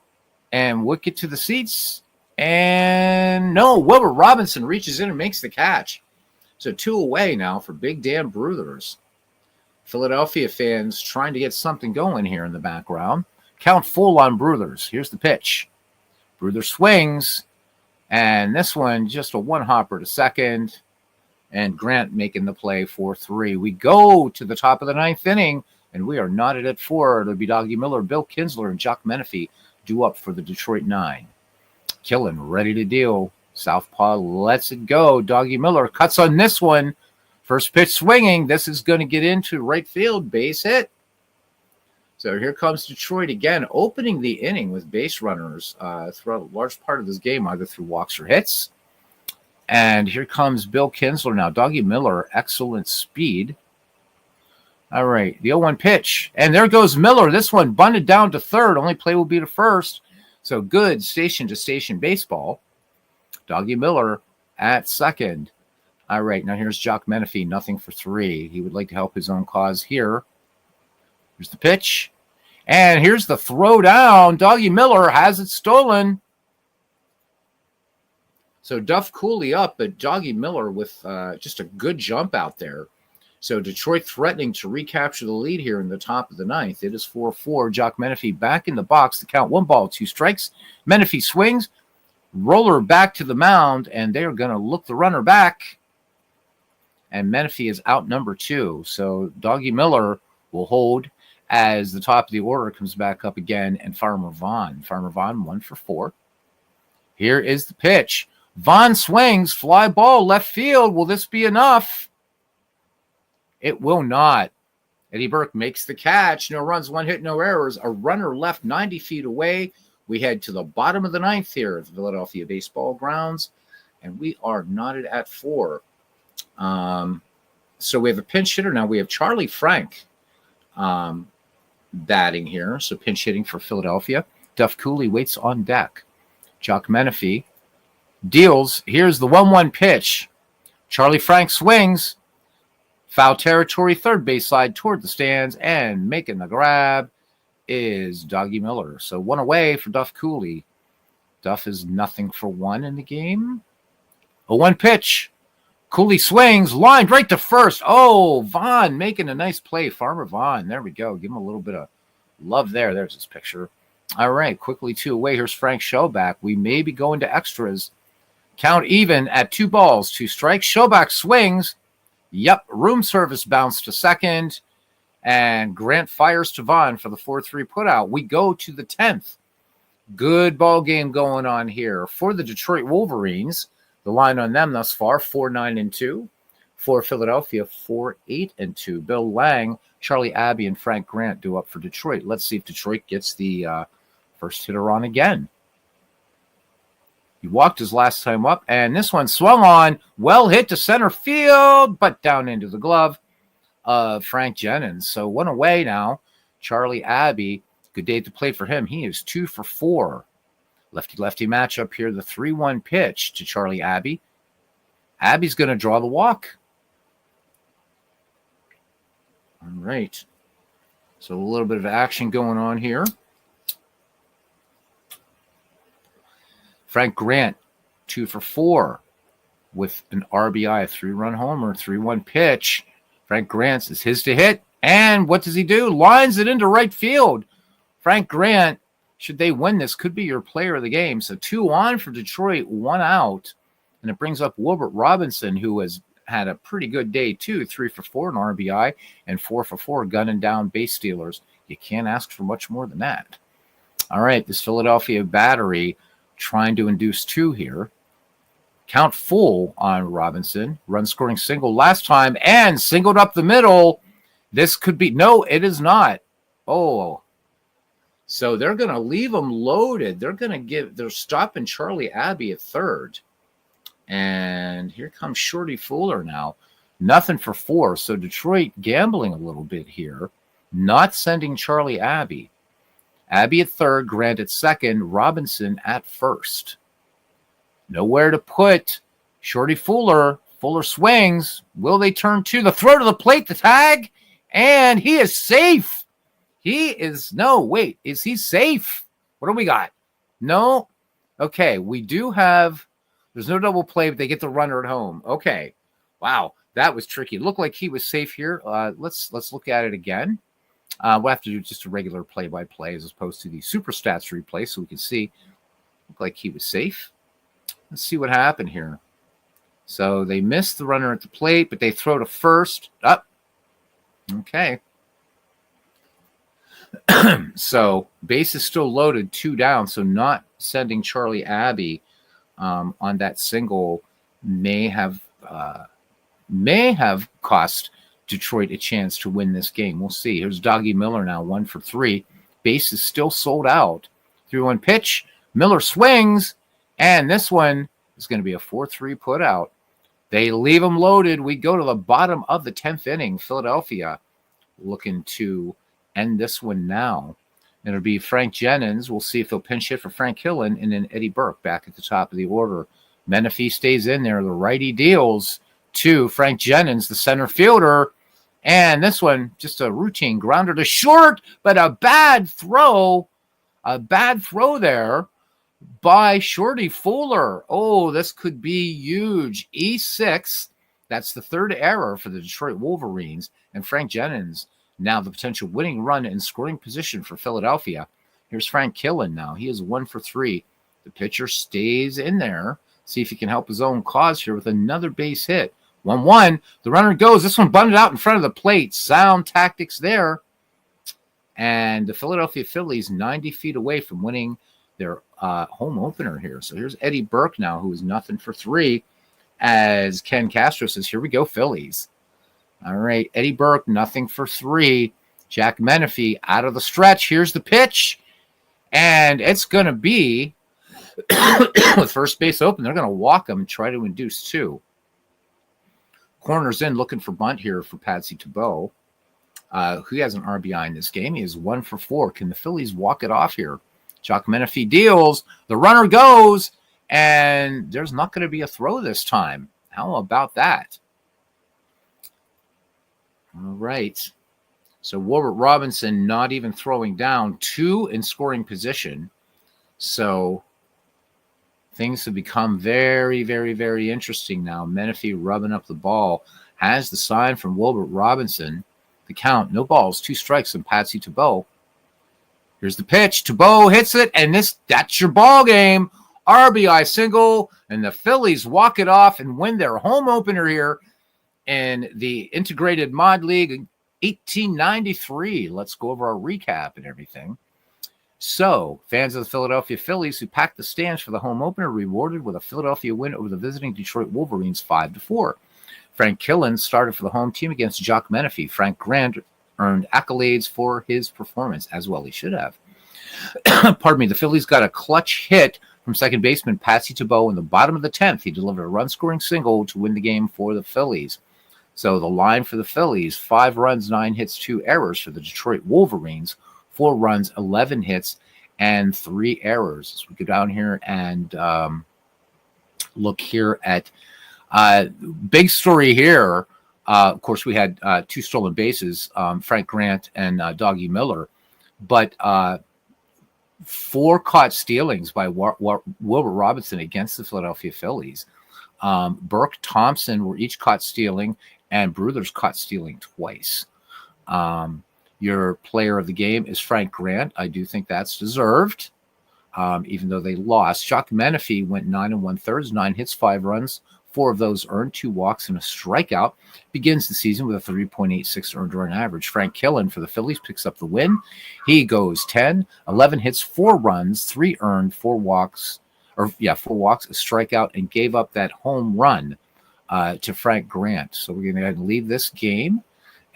and wicket to the seats. And no, Wilbur Robinson reaches in and makes the catch. So 2 away now for Big Dan Bruthers. Philadelphia fans trying to get something going here in the background. Count full on Bruthers. Here's the pitch. Bruthers swings. And this one just a 1-hopper to second. And Grant making the play 4-3. We go to the top of the 9th inning. And we are knotted at 4. It'll be Doggy Miller, Bill Kinsler, and Jock Menifee due up for the Detroit 9. Killen ready to deal. Southpaw lets it go. Doggy Miller cuts on this one. First pitch swinging. This is going to get into right field. Base hit. So here comes Detroit again, opening the inning with base runners throughout a large part of this game, either through walks or hits. And here comes Bill Kinsler now. Doggy Miller, excellent speed. All right, the 0-1 pitch. And there goes Miller. This one bunted down to third. Only play will be to first. So good station-to-station baseball. Doggy Miller at second. All right, now here's Jock Menifee, 0 for 3. He would like to help his own cause here. Here's the pitch. And here's the throw down. Doggy Miller has it stolen. So Duff Cooley up, but Doggy Miller with just a good jump out there. So Detroit threatening to recapture the lead here in the top of the 9th. It is 4-4. Jock Menifee back in the box to count 1 ball, 2 strikes. Menifee swings. Roller back to the mound, and they're going to look the runner back. And Menifee is out number 2. So Doggy Miller will hold as the top of the order comes back up again, and Farmer Vaughn. Farmer Vaughn 1 for 4. Here is the pitch. Vaughn swings. Fly ball left field. Will this be enough? It will not. Eddie Burke makes the catch. No runs, 1 hit, no errors. A runner left 90 feet away. We head to the bottom of the 9th here at the Philadelphia baseball grounds, and we are knotted at 4. So we have a pinch hitter now. We have Charlie Frank batting here. So pinch hitting for Philadelphia. Duff Cooley waits on deck. Jock Menifee deals. Here's the 1-1 pitch. Charlie Frank swings. Foul territory, third base side toward the stands, and making the grab is Doggy Miller. So 1 away for Duff Cooley. Duff is 0 for 1 in the game. A 1 pitch. Cooley swings, lined right to first. Oh, Vaughn making a nice play. Farmer Vaughn. There we go. Give him a little bit of love there. There's his picture. All right, quickly 2 away. Here's Frank Showback. We may be going to extras. Count even at 2 balls, 2 strikes. Showback swings. Yep, room service bounce to second. And Grant fires to Vaughn for the 4-3 putout. We go to the 10th. Good ball game going on here for the Detroit Wolverines. The line on them thus far, 4-9-2. For Philadelphia, 4-8-2. Bill Lang, Charlie Abbey, and Frank Grant do up for Detroit. Let's see if Detroit gets the first hitter on again. He walked his last time up, and this one swung on. Well hit to center field, but down into the glove of Frank Jennings. So 1 away now. Charlie Abbey, good day at the plate for him. He is 2 for 4. Lefty-lefty matchup here. The 3-1 pitch to Charlie Abbey. Abbey's going to draw the walk. All right. So a little bit of action going on here. Frank Grant, 2 for 4 with an RBI, a 3-run homer, 3-1 pitch. Frank Grant is his to hit. And what does he do? Lines it into right field. Frank Grant, should they win this, could be your player of the game. So 2 on for Detroit, 1 out. And it brings up Wilbert Robinson, who has had a pretty good day too. 3 for 4 in RBI and 4 for 4 gunning down base stealers. You can't ask for much more than that. All right, this Philadelphia battery trying to induce 2 here. Count full on Robinson. Run scoring single last time and singled up the middle. This could be, no, it is not. Oh, so they're going to leave them loaded. They're stopping Charlie Abbey at third. And here comes Shorty Fuller now. Nothing for 4. So Detroit gambling a little bit here. Not sending Charlie Abbey. Abbey at third, Grant at second, Robinson at first. Nowhere to put Shorty Fuller. Fuller swings. Will they turn 2? The throw to the plate, the tag. And he is safe. Is he safe? What do we got? No. Okay, we do have, there's no double play, but they get the runner at home. Okay. Wow, that was tricky. It looked like he was safe here. Let's look at it again. We'll have to do just a regular play-by-play as opposed to the super stats replay so we can see. Looked like he was safe. Let's see what happened here. So they missed the runner at the plate, but they throw to first. Up. Okay. So base is still loaded, 2 down. So not sending Charlie Abbey on that single may have cost Detroit a chance to win this game. We'll see. Here's Doggy Miller now, 1 for 3. Base is still sold out. 3-1 pitch. Miller swings, and this one is going to be a 4-3 put out. They leave them loaded. We go to the bottom of the 10th inning. Philadelphia looking to end this one now. It'll be Frank Jennings. We'll see if they'll pinch hit for Frank Hillen, and then Eddie Burke back at the top of the order. Menifee stays in there. The righty deals to Frank Jennings, the center fielder. And this one, just a routine grounder to short, but a bad throw there by Shorty Fuller. Oh, this could be huge. E6. That's the 3rd error for the Detroit Wolverines. And Frank Jennings, now the potential winning run in scoring position for Philadelphia. Here's Frank Killen now. He is 1 for 3. The pitcher stays in there. See if he can help his own cause here with another base hit. 1-1. The runner goes. This one bunted out in front of the plate. Sound tactics there. And the Philadelphia Phillies 90 feet away from winning their home opener here. So here's Eddie Burke now, who is nothing for 3. As Ken Castro says, here we go, Phillies. All right, Eddie Burke, nothing for 3. Jack Menifee out of the stretch. Here's the pitch. And it's going to be, with first base open, they're going to walk him and try to induce 2. Corners in, looking for bunt here for Patsy Tebow. Who has an RBI in this game? He is 1 for 4. Can the Phillies walk it off here? Jack Menifee deals. The runner goes. And there's not going to be a throw this time. How about that? All right. So Wilbert Robinson not even throwing down, 2 in scoring position. So things have become very, very, very interesting now. Menifee rubbing up the ball. Has the sign from Wilbert Robinson. The count, no balls, 2 strikes, and Patsy Tebow. Here's the pitch. Tebow hits it, and that's your ball game. RBI single, and the Phillies walk it off and win their home opener here in the Integrated Mod League 1893. Let's go over our recap and everything. So, fans of the Philadelphia Phillies who packed the stands for the home opener rewarded with a Philadelphia win over the visiting Detroit Wolverines 5-4. Frank Killen started for the home team against Jock Menifee. Frank Grant earned accolades for his performance, as well he should have. Pardon me, the Phillies got a clutch hit from second baseman Patsy Tebow in the bottom of the 10th. He delivered a run-scoring single to win the game for the Phillies. So the line for the Phillies, 5 runs, 9 hits, 2 errors. For the Detroit Wolverines, 4 runs, 11 hits, and 3 errors. As we go down here and look here at big story here. Of course, we had 2 stolen bases, Frank Grant and Doggy Miller, but 4 caught stealings by Wilbur Robinson against the Philadelphia Phillies. Burke, Thompson were each caught stealing, and Bruthers caught stealing twice. Your player of the game is Frank Grant. I do think that's deserved, even though they lost. Jock Menifee went 9 1/3, 9 hits, 5 runs. 4 of those earned, 2 walks, and a strikeout. Begins the season with a 3.86 earned run average. Frank Killen for the Phillies picks up the win. He goes 10, 11 hits, 4 runs, 3 earned, 4 walks, a strikeout, and gave up that home run to Frank Grant. So we're going to go ahead and leave this game,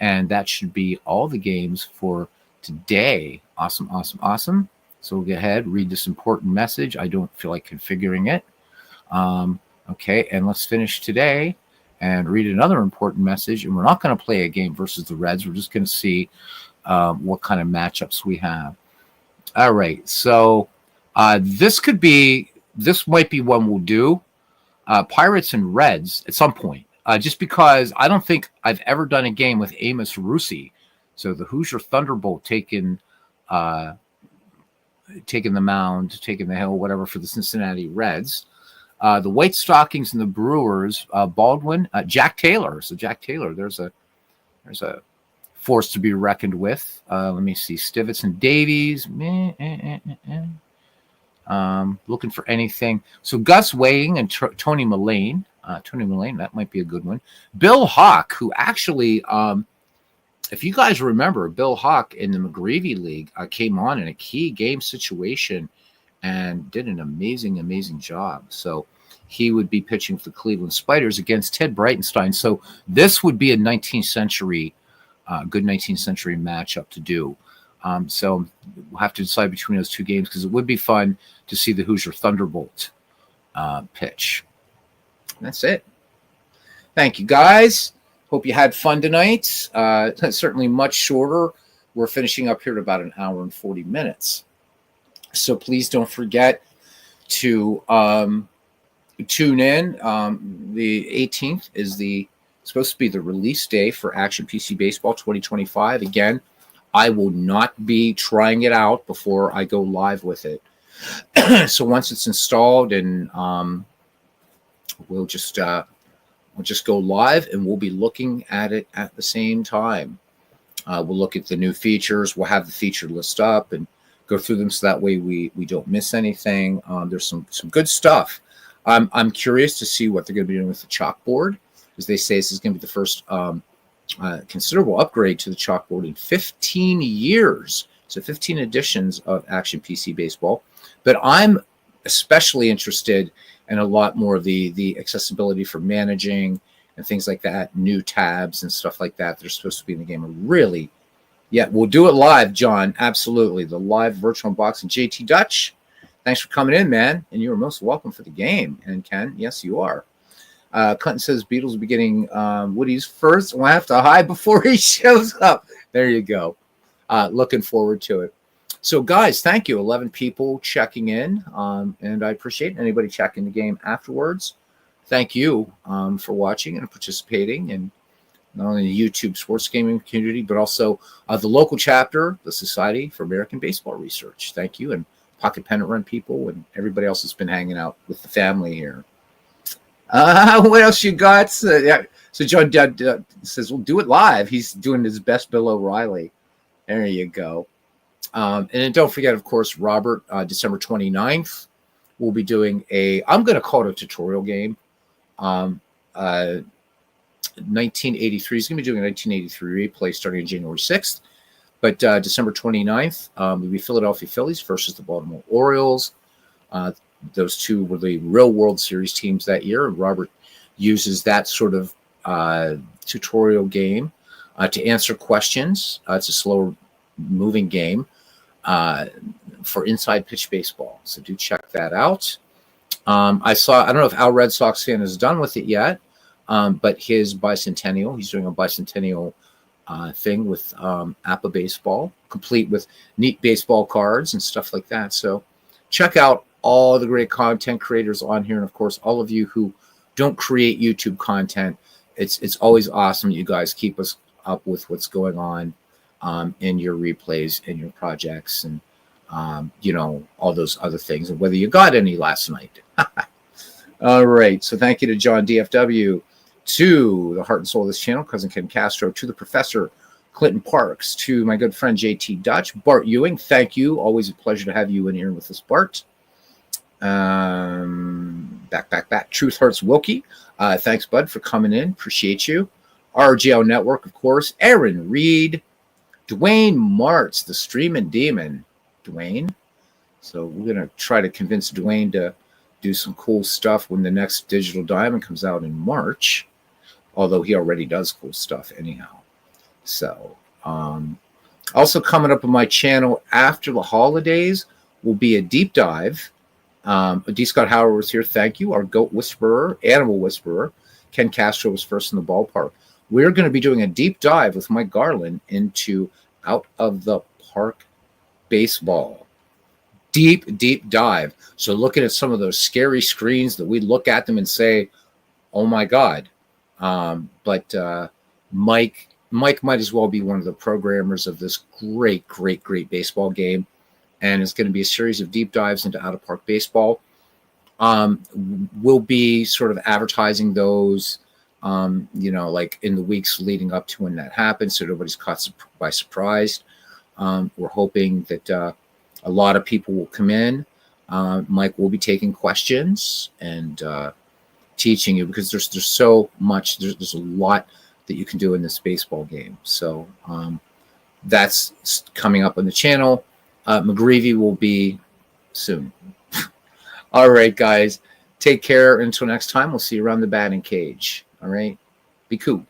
and that should be all the games for today. Awesome, awesome, awesome. So we'll go ahead, read this important message. I don't feel like configuring it. Okay, and let's finish today and read another important message. And we're not going to play a game versus the Reds. We're just going to see what kind of matchups we have. All right, so this might be one we'll do. Pirates and Reds at some point, just because I don't think I've ever done a game with Amos Russi. So the Hoosier Thunderbolt taking the mound, taking the hill, whatever, for the Cincinnati Reds. The White Stockings and the Brewers, Baldwin, Jack Taylor. So Jack Taylor, there's a force to be reckoned with. Let me see, Stivitz and Davies. Looking for anything. So Gus Weighing and Tony Mullane. That might be a good one. Bill Hawk, who actually, if you guys remember, Bill Hawk in the McGreevy League came on in a key game situation and did an amazing, amazing job. So he would be pitching for the Cleveland Spiders against Ted Breitenstein. So this would be a 19th century, good 19th century matchup to do. So we'll have to decide between those 2 games because it would be fun to see the Hoosier Thunderbolt pitch. That's it. Thank you, guys. Hope you had fun tonight. Certainly much shorter. We're finishing up here at about 1 hour and 40 minutes. So please don't forget to tune in. The 18th is supposed to be the release day for Action PC Baseball 2025. Again, I will not be trying it out before I go live with it. So once it's installed, and we'll just go live, and we'll be looking at it at the same time. We'll look at the new features. We'll have the feature list up and go through them so that way we don't miss anything. There's some good stuff. I'm curious to see what they're going to be doing with the chalkboard, because they say this is going to be the first considerable upgrade to the chalkboard in 15 years. So 15 editions of Action PC Baseball. But I'm especially interested in a lot more of the accessibility for managing and things like that, new tabs and stuff like that that are supposed to be in the game. Really, yeah, we'll do it live, John. Absolutely. The live virtual unboxing. JT Dutch, thanks for coming in, man. And you are most welcome for the game. And Ken, yes, you are. Clinton says Beatles will be getting Woody's first. We'll have to hide before he shows up. There you go. Looking forward to it. So, guys, thank you. 11 people checking in, and I appreciate anybody checking the game afterwards. Thank you for watching and participating in not only the YouTube sports gaming community, but also the local chapter, the Society for American Baseball Research. Thank you. And pocket pennant run people and everybody else has been hanging out with the family here. What else you got? So John says, "We'll do it live." He's doing his best Bill O'Reilly. There you go. And then don't forget, of course, Robert, December 29th, we'll be doing I'm going to call it a tutorial game. 1983. He's going to be doing a 1983 replay starting on January 6th. But December 29th, will be Philadelphia Phillies versus the Baltimore Orioles. Those two were the real World Series teams that year. And Robert uses that sort of tutorial game to answer questions. It's a slower moving game for inside pitch baseball. So do check that out. I don't know if Al Red Sox fan is done with it yet, but his bicentennial, he's doing a bicentennial thing with APA baseball, complete with neat baseball cards and stuff like that. So check out all the great content creators on here. And of course, all of you who don't create YouTube content, it's always awesome. You guys keep us up with what's going on in your replays, in your projects, and all those other things, and whether you got any last night. All right. So thank you to John DFW, to the heart and soul of this channel, Cousin Ken Castro, to the Professor Clinton Parks, to my good friend JT Dutch, Bart Ewing. Thank you. Always a pleasure to have you in here with us, Bart. Back. Truth Hurts Wilkie. Thanks, bud, for coming in. Appreciate you. RGL Network, of course. Aaron Reed. Dwayne Martz, the streaming demon. Dwayne. So we're going to try to convince Dwayne to do some cool stuff when the next Digital Diamond comes out in March. Although he already does cool stuff anyhow. So, also coming up on my channel after the holidays will be a deep dive. D. Scott Howard was here. Thank you. Our goat whisperer, animal whisperer, Ken Castro was first in the ballpark. We're going to be doing a deep dive with Mike Garlon into out of the park baseball. Deep dive. So looking at some of those scary screens that we look at them and say, oh my God. But Mike might as well be one of the programmers of this great baseball game. And it's going to be a series of deep dives into out-of-park baseball. We'll be sort of advertising those, like in the weeks leading up to when that happens, so nobody's caught by surprise. We're hoping that a lot of people will come in. Mike will be taking questions and teaching you, because there's so much. There's a lot that you can do in this baseball game. So that's coming up on the channel. McGreevy will be soon. All right, guys. Take care. Until next time, we'll see you around the batting cage. All right? Be cool.